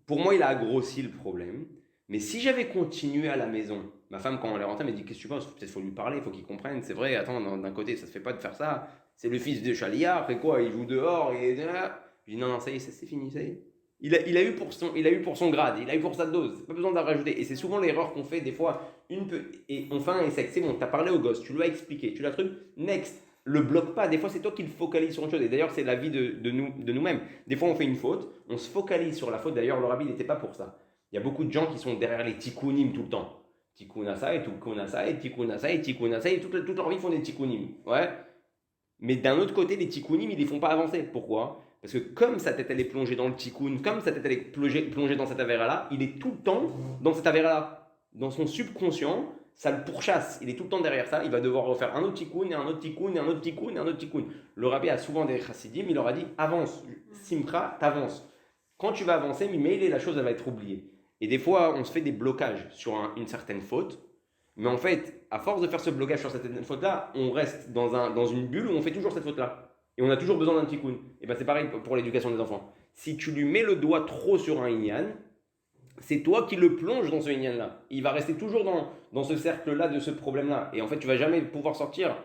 Pour moi, il a grossi le problème. Mais si j'avais continué à la maison, ma femme, quand on est rentrée, m'a dit, qu'est-ce que tu penses? Peut-être qu'il faut lui parler, il faut qu'il comprenne. C'est vrai, attends, d'un côté, ça ne se fait pas de faire ça. C'est le fils de Chalia, après quoi, il joue dehors. Je dis, non, ça y est, c'est fini, ça y est. Il a eu pour son grade, il a eu pour sa dose. Pas besoin d'en rajouter. Et c'est souvent l'erreur qu'on fait des fois. Et on fait un essai. C'est bon, tu as parlé au gosse, tu lui as expliqué, tu l'as truc. Next, le bloque pas. Des fois, c'est toi qui le focalises sur une chose. Et d'ailleurs, c'est la vie de nous-mêmes. Des fois, on fait une faute, on se focalise sur la faute. D'ailleurs, le rabbi n'était pas pour ça. Il y a beaucoup de gens qui sont derrière les tikkunim tout le temps. Tikkun ça et tikkun ça et tikkun ça et tikkun ça. Et toute leur vie, ils font des tikkunim. Ouais. Mais d'un autre côté, les tikkunim, ils les font pas avancer. Pourquoi ? Parce que comme sa tête elle est plongée dans le tikkun, comme sa tête elle est plongée dans cette avéra-là, il est tout le temps dans cette avéra-là. Dans son subconscient, ça le pourchasse. Il est tout le temps derrière ça. Il va devoir refaire un autre tikkun et un autre tikkun et un autre tikkun et un autre tikkun. Le rabbi a souvent des chassidim, il leur a dit avance, simcha, t'avances. Quand tu vas avancer, mais la chose elle va être oubliée. Et des fois, on se fait des blocages sur une certaine faute. Mais en fait, à force de faire ce blocage sur cette faute-là, on reste dans une bulle où on fait toujours cette faute-là. Et on a toujours besoin d'un tikkun. Et bien c'est pareil pour l'éducation des enfants. Si tu lui mets le doigt trop sur un inyan, c'est toi qui le plonges dans ce inyan-là. Il va rester toujours dans ce cercle-là, de ce problème-là. Et en fait, tu ne vas jamais pouvoir sortir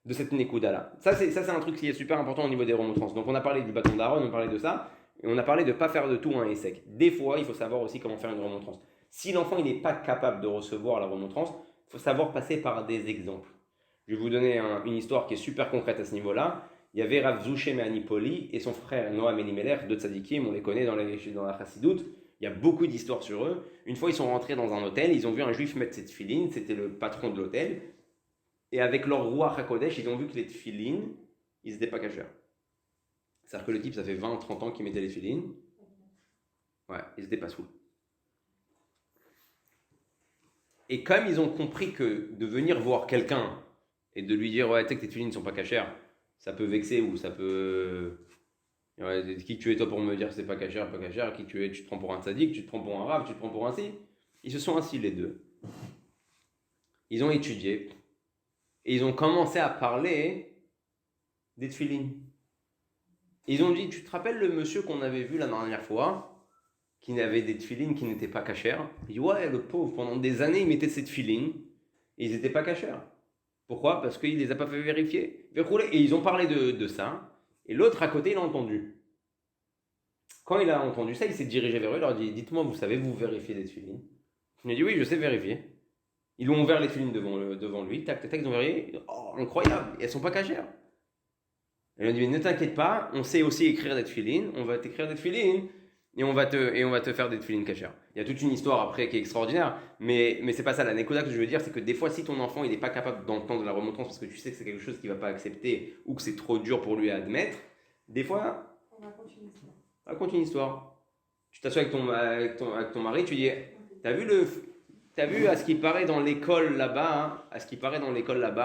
de cette nekuda-là. Ça, c'est un truc qui est super important au niveau des remontrances. Donc on a parlé du bâton d'Aaron, on a parlé de ça. Et on a parlé de ne pas faire de tout un essai. Des fois, il faut savoir aussi comment faire une remontrance. Si l'enfant n'est pas capable de recevoir la remontrance, il faut savoir passer par des exemples. Je vais vous donner une histoire qui est super concrète à ce niveau-là. Il y avait Rav Zouché Mehanipoli et son frère Noam Elimelech, deux tzadikim, on les connaît dans la chassidoute. Il y a beaucoup d'histoires sur eux. Une fois, ils sont rentrés dans un hôtel, ils ont vu un juif mettre ses tefilines, c'était le patron de l'hôtel. Et avec leur roi Hakodesh, ils ont vu que les tefilines, ils n'étaient pas cachers. C'est-à-dire que le type, ça fait 20-30 ans qu'il mettait les tefilines. Ouais, ils n'étaient pas sous. Et comme ils ont compris que de venir voir quelqu'un et de lui dire « Ouais, tu sais que tes tefilines ne sont pas cachers », ça peut vexer ou ça peut... Ouais, qui tu es toi pour me dire que c'est pas cachère, qui tu es, tu te prends pour un tzaddik, tu te prends pour un rave, tu te prends pour un si. Ils se sont assis les deux. Ils ont étudié et ils ont commencé à parler des tefilines. Ils ont dit, tu te rappelles le monsieur qu'on avait vu la dernière fois, qui avait des tefilines qui n'étaient pas cachères? Il dit, ouais, le pauvre, pendant des années, il mettait ses tefilines et ils n'étaient pas cachères. Pourquoi? Parce qu'il ne les a pas fait vérifier. Et ils ont parlé de ça. Et l'autre à côté, il a entendu. Quand il a entendu ça, il s'est dirigé vers eux. Il leur a dit, dites-moi, vous savez, vous vérifiez les tefilines? Il a dit, oui, je sais vérifier. Ils ont ouvert les tefilines devant lui. Tac, tac, tac, ils ont vérifié. Oh, incroyable. Et elles ne sont pas cachères. Il a dit, mais ne t'inquiète pas, on sait aussi écrire des tefilines. On va t'écrire des tefilines. Et on va te faire des tefilines cachères. Il y a toute une histoire après qui est extraordinaire, mais c'est pas ça. La nekuda que je veux dire, c'est que des fois, si ton enfant il n'est pas capable d'entendre la remontrance parce que tu sais que c'est quelque chose qu'il va pas accepter ou que c'est trop dur pour lui à admettre, des fois, on raconte une histoire. Raconte une histoire. Tu t'assois avec ton mari, tu dis, t'as vu à ce qui paraît dans l'école là-bas,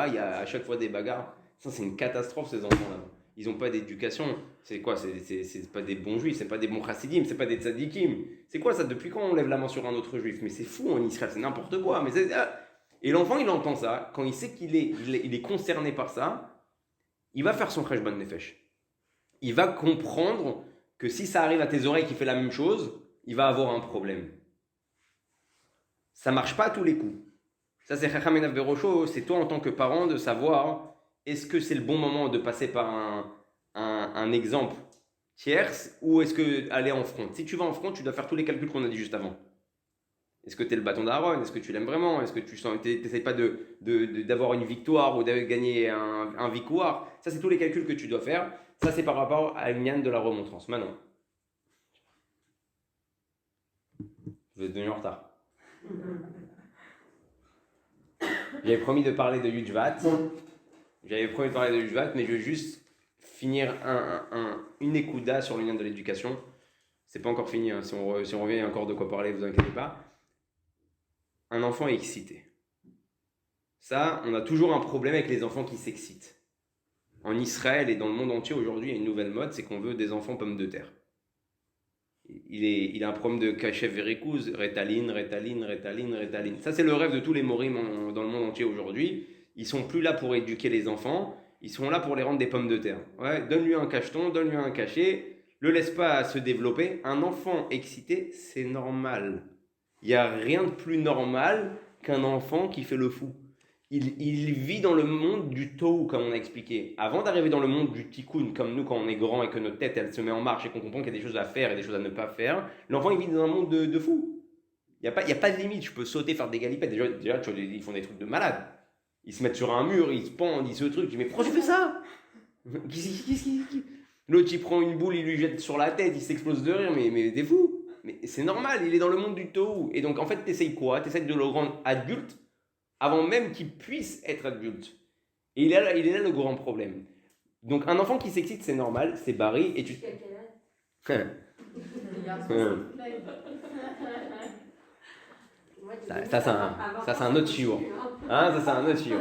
il y a à chaque fois des bagarres. Ça, c'est une catastrophe ces enfants là-bas. Ils n'ont pas d'éducation. C'est quoi? C'est pas des bons juifs, c'est pas des bons chassidim, c'est pas des tzadikim. C'est quoi ça? Depuis quand on lève la main sur un autre juif? Mais c'est fou en Israël, c'est n'importe quoi. Et l'enfant, il entend ça. Quand il sait qu'il est concerné par ça, il va faire son cheshbon nefesh. Il va comprendre que si ça arrive à tes oreilles qui fait la même chose, il va avoir un problème. Ça marche pas à tous les coups. Ça, c'est Chacham Enav Berosho, c'est toi en tant que parent de savoir est-ce que c'est le bon moment de passer par un exemple tierce ou est-ce que aller en front. Si tu vas en front, tu dois faire tous les calculs qu'on a dit juste avant. Est-ce que tu es le bâton d'Aaron? Est-ce que tu l'aimes vraiment? Est-ce que tu n'essayes pas d'avoir une victoire ou de gagner un victoire? Ça, c'est tous les calculs que tu dois faire. Ça, c'est par rapport à l'union de la remontrance. Maintenant, je vais devenir en retard. J'avais promis de parler de Yujvat. Mais je vais juste finir une écouda sur l'union de l'éducation. C'est pas encore fini, hein. Si on revient, il y a encore de quoi parler, vous inquiétez pas. Un enfant est excité. Ça, on a toujours un problème avec les enfants qui s'excitent. En Israël et dans le monde entier aujourd'hui, il y a une nouvelle mode, c'est qu'on veut des enfants pommes de terre. Il a un problème de cachef verikouz, rétaline. Ça, c'est le rêve de tous les morim dans le monde entier aujourd'hui. Ils sont plus là pour éduquer les enfants, ils sont là pour les rendre des pommes de terre. Ouais, donne-lui un cacheton, donne-lui un cachet, le laisse pas se développer. Un enfant excité, c'est normal. Il n'y a rien de plus normal qu'un enfant qui fait le fou, il vit dans le monde du Tohu, comme on a expliqué. Avant d'arriver dans le monde du Tikkun, comme nous, quand on est grand et que notre tête, elle se met en marche et qu'on comprend qu'il y a des choses à faire et des choses à ne pas faire, l'enfant, il vit dans un monde de fou. Il n'y a pas de limite. Je peux sauter, faire des galipettes. Déjà tu vois, ils font des trucs de malade. Ils se mettent sur un mur, ils se pendent, ils se truc. Je dis, mais pourquoi tu fais ça? L'autre, il prend une boule, il lui jette sur la tête, il s'explose de rire. Mais t'es fou. Mais c'est normal, il est dans le monde du Tohu. Et donc, en fait, t'essayes quoi? T'essayes de le rendre adulte avant même qu'il puisse être adulte. Et il est là le grand problème. Donc un enfant qui s'excite, c'est normal, c'est barré, et tu... Ça c'est un autre chiour. Hein, ça c'est un autre chiour.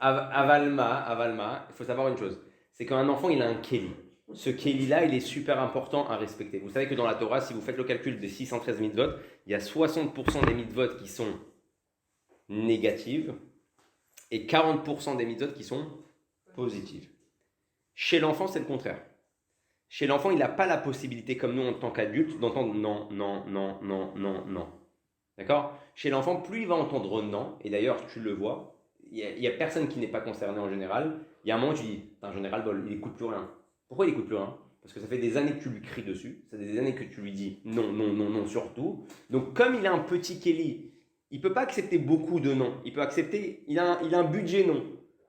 Avalma, il faut savoir une chose, c'est qu'un enfant, il a un kéli. Ce kéli-là, il est super important à respecter. Vous savez que dans la Torah, si vous faites le calcul des 613 mitzvot, il y a 60% des mitzvot qui sont négatives et 40% des mitzvot qui sont positives. Chez l'enfant, c'est le contraire. Chez l'enfant, il n'a pas la possibilité, comme nous en tant qu'adultes, d'entendre non, non, non, non, non, non. D'accord? Chez l'enfant, plus il va entendre non, et d'ailleurs, tu le vois, il n'y a personne qui n'est pas concerné en général. Il y a un moment où tu dis, en général, il n'écoute plus rien. Pourquoi il n'écoute plus rien? Parce que ça fait des années que tu lui cries dessus, ça fait des années que tu lui dis non, non, non, non, surtout. Donc, comme il a un petit Kelly, il ne peut pas accepter beaucoup de non. Il peut accepter, il a un budget non.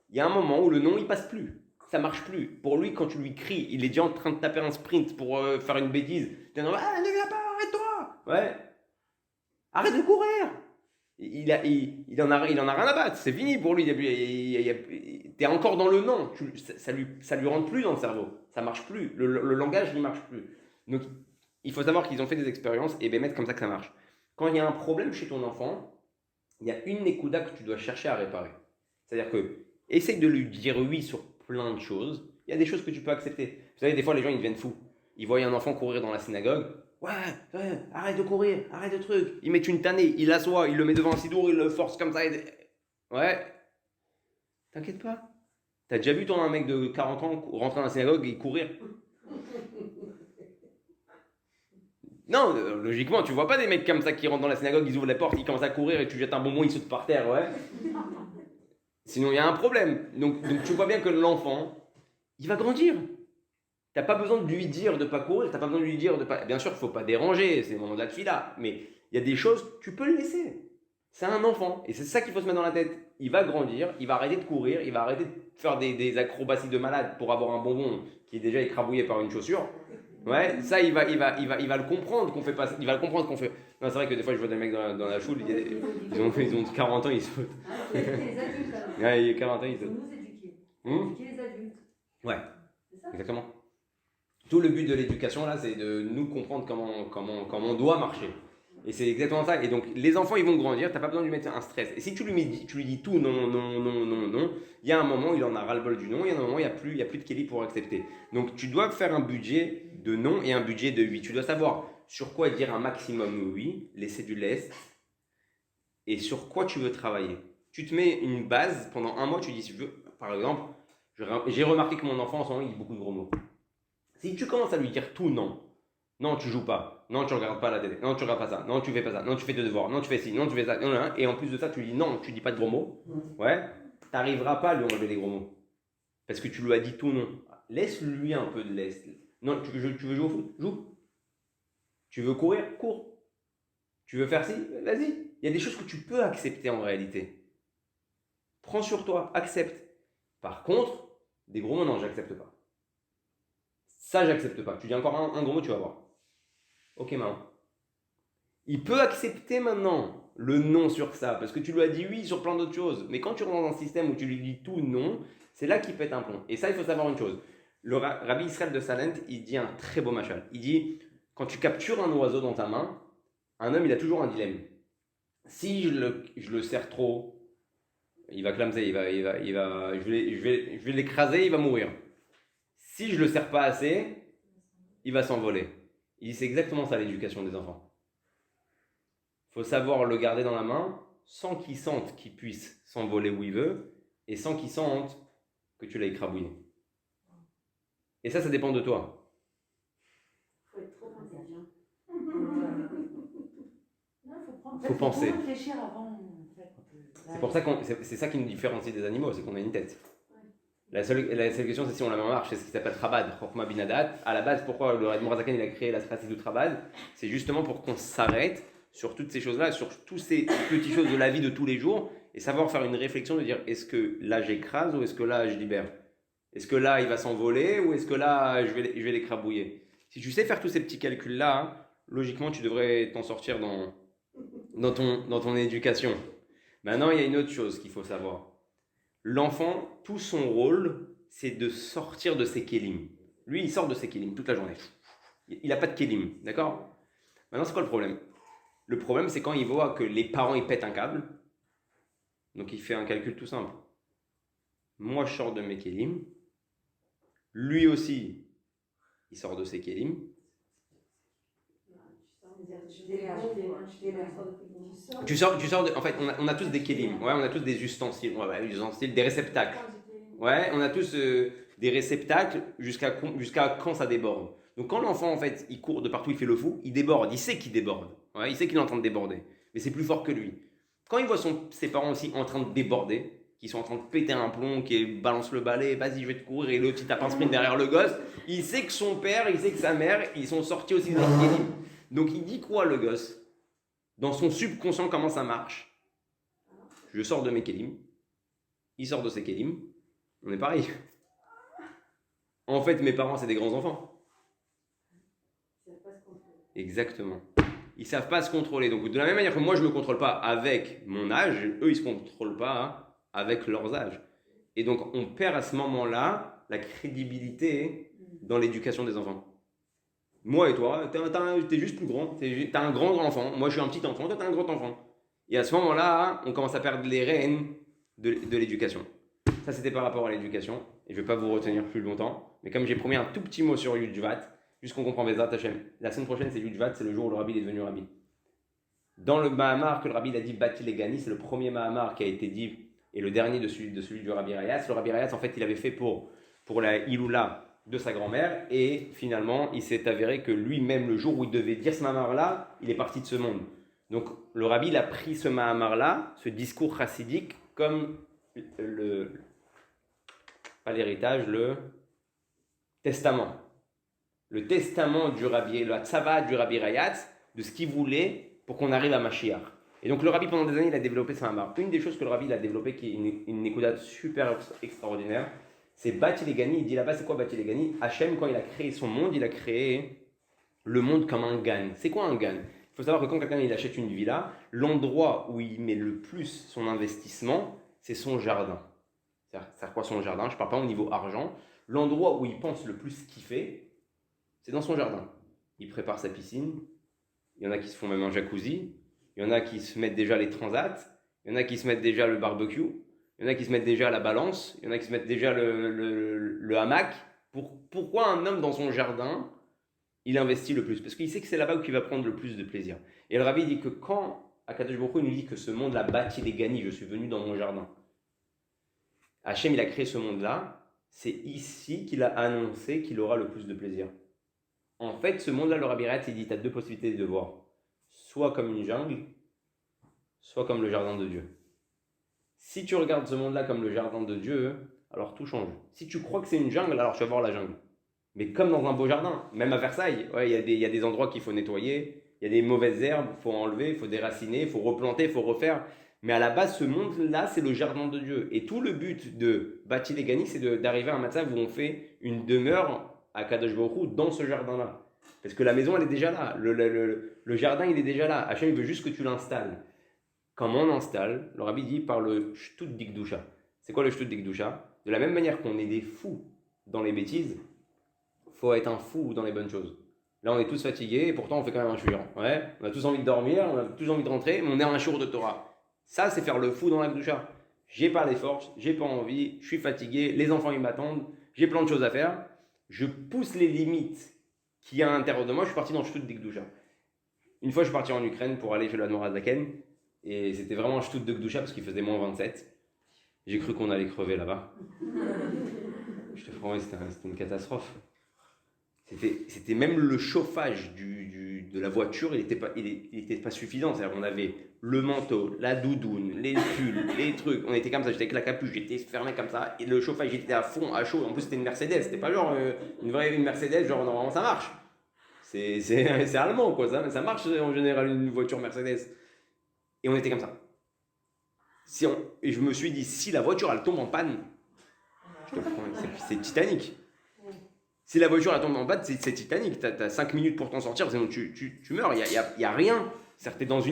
Il y a un moment où le non, il passe plus. Ça marche plus. Pour lui, quand tu lui cries, il est déjà en train de taper un sprint pour faire une bêtise. Tu dis, ah, ne viens pas, arrête-toi. Ouais. Arrête de courir. Il en a rien à battre. C'est fini pour lui. T'es encore dans le non. Ça lui rentre plus dans le cerveau. Ça marche plus. Le langage, il marche plus. Donc, il faut savoir qu'ils ont fait des expériences et mettre comme ça que ça marche. Quand il y a un problème chez ton enfant, il y a une nekuda que tu dois chercher à réparer. C'est-à-dire que, essaye de lui dire oui sur plein de choses. Il y a des choses que tu peux accepter. Vous savez, des fois, les gens, ils deviennent fous. Ils voient un enfant courir dans la synagogue. Ouais, arrête de courir, arrête de truc. Ils mettent une tannée, il l'assoit, il le met devant un sidour, il le force comme ça. Ouais, t'inquiète pas. T'as déjà vu un mec de 40 ans rentrer dans la synagogue et courir? Non, logiquement, tu vois pas des mecs comme ça qui rentrent dans la synagogue, ils ouvrent les portes, ils commencent à courir et tu jettes un bonbon, ils sautent par terre, ouais. Sinon, il y a un problème. Donc tu vois bien que l'enfant, il va grandir. T'as pas besoin de lui dire de pas courir, t'as pas besoin de lui dire de pas... Bien sûr, il faut pas déranger, c'est le moment de la fila, mais il y a des choses, tu peux le laisser. C'est un enfant, et c'est ça qu'il faut se mettre dans la tête. Il va grandir, il va arrêter de courir, il va arrêter de faire des acrobaties de malade pour avoir un bonbon qui est déjà écrabouillé par une chaussure. Ouais, ça, il va le comprendre qu'on fait pas... Il va le comprendre qu'on fait... Non, c'est vrai que des fois, je vois des mecs dans la foule, ils ont 40 ans, ils sautent. Ouais, il y a 40 ans, ils sautent. Éduquer les adultes. Ouais, exactement. Tout le but de l'éducation, là, c'est de nous comprendre comment on doit marcher. Et c'est exactement ça. Et donc, les enfants, ils vont grandir, tu n'as pas besoin de lui mettre un stress. Et si tu lui dis tout non, non, non, non, non, il y a un moment où il en a ras-le-bol du non, il y a un moment où il n'y a plus de Kelly pour accepter. Donc, tu dois faire un budget de non et un budget de oui. Tu dois savoir sur quoi dire un maximum oui, laisser du lest, et sur quoi tu veux travailler. Tu te mets une base, pendant un mois, tu dis, si je veux, par exemple, j'ai remarqué que mon enfant, en ce moment, il dit beaucoup de gros mots. Si tu commences à lui dire tout non, non tu joues pas, non tu regardes pas la télé, non tu regardes pas ça, non tu fais pas ça, non tu fais tes devoirs, non tu fais ci, non tu fais ça, non, et en plus de ça tu lui dis non, tu dis pas de gros mots, ouais, t'arriveras pas à lui enlever les gros mots. Parce que tu lui as dit tout non. Laisse-lui un peu de laisse. Non, tu veux jouer au foot? Joue. Tu veux courir? Cours. Tu veux faire ci? Vas-y. Il y a des choses que tu peux accepter en réalité. Prends sur toi, accepte. Par contre, des gros mots, non, j'accepte pas. Ça, j'accepte pas. Tu dis encore un gros mot, tu vas voir. Ok, maman. Il peut accepter maintenant le non sur ça, parce que tu lui as dit oui sur plein d'autres choses. Mais quand tu rentres dans un système où tu lui dis tout non, c'est là qu'il pète un plomb. Et ça, il faut savoir une chose. Le Rabbi Israël de Salent, il dit un très beau machal. Il dit, quand tu captures un oiseau dans ta main, un homme, il a toujours un dilemme. Si je le serre trop, il va clamser, je vais l'écraser, il va mourir. Si je le serre pas assez, il va s'envoler. Il dit, c'est exactement ça l'éducation des enfants. Il faut savoir le garder dans la main sans qu'il sente qu'il puisse s'envoler où il veut et sans qu'il sente que tu l'as écrabouillé. Et ça dépend de toi. Il faut être trop intelligent. Non, Faut penser. Faut réfléchir avant. En fait. C'est pour ça c'est ça qui nous différencie des animaux, c'est qu'on a une tête. La seule question, c'est si on la met en marche. C'est ce qui s'appelle Chabad, Chokhmah Binadat. À la base, pourquoi le Admor Zaken il a créé la stratégie du Chabad? C'est justement pour qu'on s'arrête sur toutes ces choses-là, sur toutes ces petites choses de la vie de tous les jours, et savoir faire une réflexion de dire est-ce que là j'écrase ou est-ce que là je libère? Est-ce que là il va s'envoler ou est-ce que là je vais l'écrabouiller? Si tu sais faire tous ces petits calculs-là, hein, logiquement tu devrais t'en sortir dans ton éducation. Maintenant, il y a une autre chose qu'il faut savoir. L'enfant, tout son rôle, c'est de sortir de ses kélim. Lui, il sort de ses kélim toute la journée. Il n'a pas de kélim, d'accord? Maintenant, c'est quoi le problème? Le problème, c'est quand il voit que les parents, ils pètent un câble. Donc, il fait un calcul tout simple. Moi, je sors de mes kélim. Lui aussi, il sort de ses kélim. En fait, on a tous des kélim, ouais, on a tous des ustensiles, des réceptacles. Ouais, on a tous des réceptacles jusqu'à quand ça déborde. Donc quand l'enfant, en fait, il court de partout, il fait le fou, il déborde, il sait qu'il déborde. Ouais, il sait qu'il est en train de déborder, mais c'est plus fort que lui. Quand il voit ses parents aussi en train de déborder, qui sont en train de péter un plomb, qui balance le balai, vas-y, je vais te courir, et l'autre, il tape un sprint derrière le gosse, il sait que son père, il sait que sa mère, ils sont sortis aussi de leur kélim. Donc il dit quoi, le gosse? Dans son subconscient, comment ça marche? Je sors de mes kélim, il sort de ses kélim, on est pareil. En fait, mes parents, c'est des grands enfants. Exactement. Ils savent pas se contrôler. Donc de la même manière que moi, je me contrôle pas avec mon âge, eux, ils se contrôlent pas avec leurs âges. Et donc on perd à ce moment-là la crédibilité dans l'éducation des enfants. Moi et toi, t'es juste plus grand, t'as un grand enfant, moi je suis un petit enfant, toi t'as un grand enfant. Et à ce moment-là, on commence à perdre les rênes de l'éducation. Ça c'était par rapport à l'éducation, et je ne vais pas vous retenir plus longtemps, mais comme j'ai promis un tout petit mot sur Yudjvat, jusqu'on comprend Bezrat Hashem, la semaine prochaine c'est Yudjvat, c'est le jour où le Rabbi est devenu Rabbi. Dans le Mahamar que le Rabbi a dit Bati Legani, c'est le premier Mahamar qui a été dit, et le dernier de celui du Rabbi Rayatz. Le Rabbi Rayatz en fait il avait fait pour la Iloula de sa grand-mère, et finalement il s'est avéré que lui-même le jour où il devait dire ce Mahamar-là, il est parti de ce monde. Donc le Rabbi il a pris ce Mahamar-là, ce discours chassidique, comme pas l'héritage, le testament. Le testament du Rabbi, le tzava du Rabbi Rayatz, de ce qu'il voulait pour qu'on arrive à Mashiach. Et donc le Rabbi pendant des années il a développé ce Mahamar. Une des choses que le Rabbi il a développé qui est une écoute super extraordinaire, c'est Bati Legani. Il dit là-bas, c'est quoi Bati Legani? Hachem, quand il a créé son monde, il a créé le monde comme un gan. C'est quoi un gan? Il faut savoir que quand quelqu'un il achète une villa, l'endroit où il met le plus son investissement, c'est son jardin. C'est quoi son jardin? Je ne parle pas au niveau argent. L'endroit où il pense le plus kiffer, c'est dans son jardin. Il prépare sa piscine. Il y en a qui se font même un jacuzzi. Il y en a qui se mettent déjà les transats. Il y en a qui se mettent déjà le barbecue. Il y en a qui se mettent déjà la balance. Il y en a qui se mettent déjà le hamac. Pourquoi un homme dans son jardin, il investit le plus? Parce qu'il sait que c'est là-bas où il va prendre le plus de plaisir. Et le Rabbi dit que quand Akadosh Baruch Hu nous dit que ce monde-là, Bati Legani, je suis venu dans mon jardin. Hachem, il a créé ce monde-là. C'est ici qu'il a annoncé qu'il aura le plus de plaisir. En fait, ce monde-là, le Rabbi Rayatz, il dit, tu as deux possibilités de voir. Soit comme une jungle, soit comme le jardin de Dieu. Si tu regardes ce monde-là comme le jardin de Dieu, alors tout change. Si tu crois que c'est une jungle, alors tu vas voir la jungle. Mais comme dans un beau jardin, même à Versailles, il y a des endroits qu'il faut nettoyer, il y a des mauvaises herbes, il faut enlever, il faut déraciner, il faut replanter, il faut refaire. Mais à la base, ce monde-là, c'est le jardin de Dieu. Et tout le but de Bati Legani, c'est d'arriver à un matzav où on fait une demeure à Kadosh Baruch Hu dans ce jardin-là. Parce que la maison, elle est déjà là. Le jardin, il est déjà là. Hachem, il veut juste que tu l'installes. Comment on installe? Le Rabbi dit par le Shtut Dikdusha. C'est quoi le Shtut Dikdusha? De la même manière qu'on est des fous dans les bêtises, il faut être un fou dans les bonnes choses. Là, on est tous fatigués et pourtant, on fait quand même un shiur. Ouais, on a tous envie de dormir, on a tous envie de rentrer, mais on est un shiur de Torah. Ça, c'est faire le fou dans la Gdusha. J'ai pas les forces, j'ai pas envie, je suis fatigué, les enfants ils m'attendent, j'ai plein de choses à faire. Je pousse les limites qu'il y a à l'intérieur de moi, je suis parti dans le Shtut de Gdusha. Une fois, je suis parti en Ukraine pour aller chez le Admor Zaken, et c'était vraiment un Shtut de Gdusha parce qu'il faisait moins 27. J'ai cru qu'on allait crever là-bas. Je te promets, c'était une catastrophe. C'était même le chauffage de la voiture, il était pas suffisant. C'est-à-dire qu'on avait le manteau, la doudoune, les pulls, les trucs. On était comme ça, j'étais avec la capuche, j'étais fermé comme ça. Et le chauffage était à fond, à chaud. En plus, c'était une Mercedes. C'était pas genre une Mercedes, genre normalement ça marche. C'est allemand, quoi. Ça marche en général, une voiture Mercedes. Et on était comme ça. Et je me suis dit, si la voiture elle tombe en panne, je te prends, c'est Titanic. Si la voiture elle tombe en panne, c'est Titanic. T'as 5 minutes pour t'en sortir, sinon tu meurs. Il y a rien. C'est-à-dire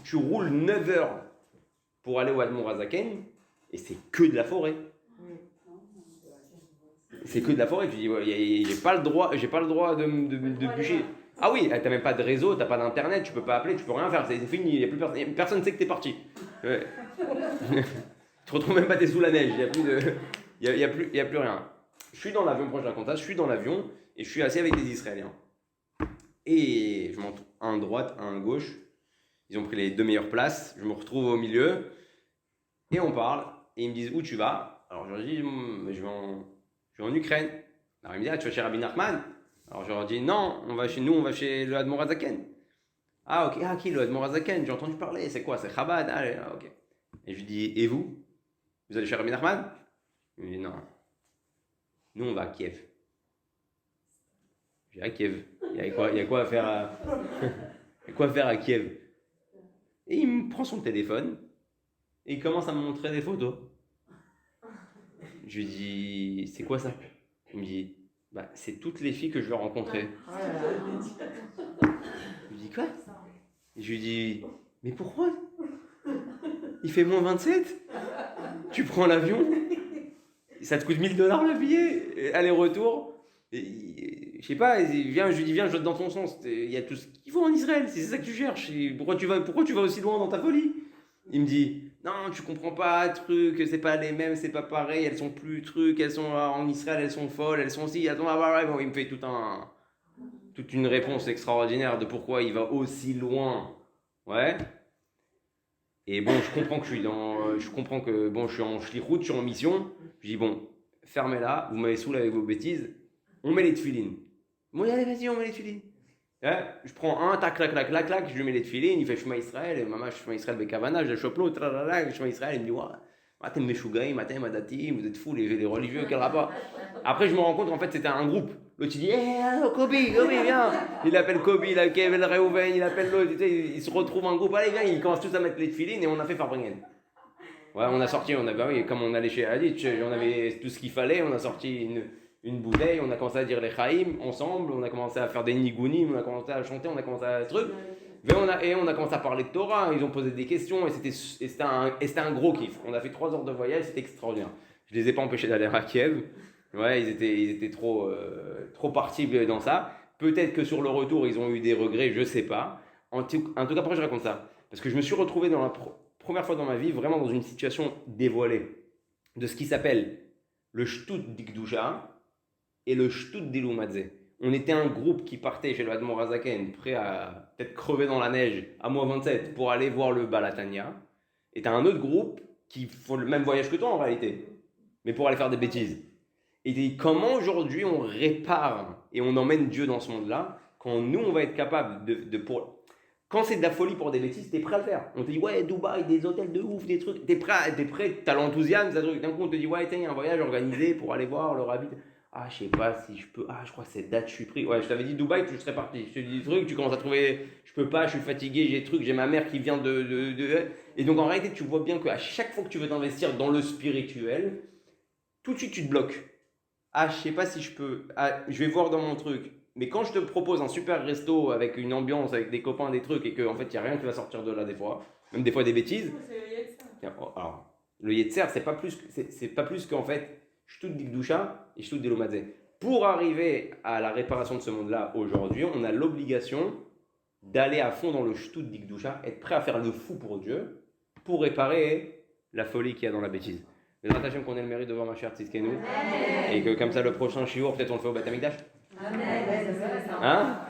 tu roules 9 heures pour aller au Admor Hazaken et c'est que de la forêt. C'est que de la forêt. Tu dis, ouais, j'ai pas le droit de bûcher. Ah oui, t'as même pas de réseau, t'as pas d'internet, tu peux pas appeler, tu peux rien faire, c'est fini, y a plus personne ne sait que t'es parti. Ouais. Tu te retrouves même pas, t'es sous la neige, y a plus rien. Je suis dans l'avion, proche de la Contas, je suis dans l'avion et je suis assis avec des Israéliens. Et je monte un à droite, un à gauche. Ils ont pris les 2 meilleures places, je me retrouve au milieu et on parle et ils me disent où tu vas. Alors je leur dis je vais en Ukraine. Alors ils me disent tu vas chez Rabbi Nachman. Alors je leur dis non, on va chez le Admor Hazaken. Ah ok, qui le Admor Hazaken, j'ai entendu parler, c'est quoi, c'est Chabad, allez, ok. Et je lui dis et vous allez chez Rabbi Nachman? Il me dit non, nous on va à Kiev. Je dis à Kiev, il y a quoi à faire à Kiev? Et il me prend son téléphone et il commence à me montrer des photos. Je lui dis c'est quoi ça? Il me dit c'est toutes les filles que je veux rencontrer. Je lui dis quoi? Je lui dis mais pourquoi? Il fait moins 27? Tu prends l'avion? Ça te coûte $1000 le billet? Aller-retour? Je sais pas, je lui dis viens, je vais dans ton sens. Il y a tout ce qu'il faut en Israël, c'est ça que tu cherches. Pourquoi tu vas aussi loin dans ta folie? Il me dit non, tu comprends pas, truc, c'est pas les mêmes, c'est pas pareil, elles sont plus trucs, elles sont en Israël, elles sont folles, elles sont aussi. Bon, il me fait toute une réponse extraordinaire de pourquoi il va aussi loin. Ouais. Et bon, je comprends que je suis en shlichut, je suis en mission. Je dis bon, fermez-la, vous m'avez saoulé avec vos bêtises, on met les tefilines. Bon, allez, vas-y, on met les tefilines. Je prends un, tac, clac, je lui mets les tefilines, il fait Shema Israël, et maman, Shema Israël Bekavana, je le chope l'autre, Shema Israël, il me dit, ouais, t'es Meshugaï, matin, madati, vous êtes fous, les religieux, quel rapport? Après, je me rends compte, en fait, c'était un groupe. L'autre, il dit, Kobe, viens. Il appelle Kobe, il appelle Kevin Reuven, il appelle l'autre, il se retrouve un groupe, allez, viens, ils commencent tous à mettre les tefilines, et on a fait Farbringen. Ouais, on a sorti, comme on allait chez Hadith, on avait tout ce qu'il fallait, on a sorti une bouteille, on a commencé à dire les Chaim ensemble, on a commencé à faire des nigunim, on a commencé à chanter, on a commencé à truc, et on a commencé à parler de Torah, ils ont posé des questions, et c'était un gros kiff. On a fait 3 heures de voyage, c'était extraordinaire. Je les ai pas empêchés d'aller à Kiev, ouais, ils étaient trop partis dans ça. Peut-être que sur le retour, ils ont eu des regrets, je sais pas. En tout cas, pourquoi je raconte ça? Parce que je me suis retrouvé dans la première fois dans ma vie, vraiment dans une situation dévoilée de ce qui s'appelle le Shtut d'Ikdusha et le Shtut d'Ilumadze. On était un groupe qui partait chez le Admor Hazaken, prêt à peut-être crever dans la neige à moins 27 pour aller voir le Balatania. Et tu as un autre groupe qui font le même voyage que toi en réalité, mais pour aller faire des bêtises. Et dit, comment aujourd'hui on répare et on emmène Dieu dans ce monde-là, quand nous on va être capable quand c'est de la folie pour des bêtises, t'es prêt à le faire. On te dit, ouais, Dubaï, des hôtels de ouf, des trucs. T'es prêt, t'as l'enthousiasme, d'un coup on te dit, ouais, tiens, il y a un voyage organisé pour aller voir le rabbi. Ah, je sais pas si je peux. Ah, je crois que cette date, je suis pris. Ouais, je t'avais dit Dubaï, tu serais parti. Je te dis des trucs, tu commences à trouver, je peux pas, je suis fatigué, j'ai des trucs, j'ai ma mère qui vient de. Et donc en réalité, tu vois bien qu'à chaque fois que tu veux t'investir dans le spirituel, tout de suite tu te bloques. Ah, je sais pas si je peux. Ah, je vais voir dans mon truc. Mais quand je te propose un super resto avec une ambiance, avec des copains, des trucs, et qu'en fait, il n'y a rien qui va sortir de là des fois, même des fois des bêtises. C'est le Yetzer. Alors, le Yetzer, c'est pas plus qu'en fait, Shtut d'Ikdusha et Shtut d'Ilumadze. Pour arriver à la réparation de ce monde-là aujourd'hui, on a l'obligation d'aller à fond dans le Shtut d'Ikdusha, être prêt à faire le fou pour Dieu, pour réparer la folie qu'il y a dans la bêtise. Mais Hashem qu'on ait le mérite de voir ma chère Tzidkenu, et que comme ça, le prochain shiur, peut-être on le fait au Beth Amikdash. Amen. Hein?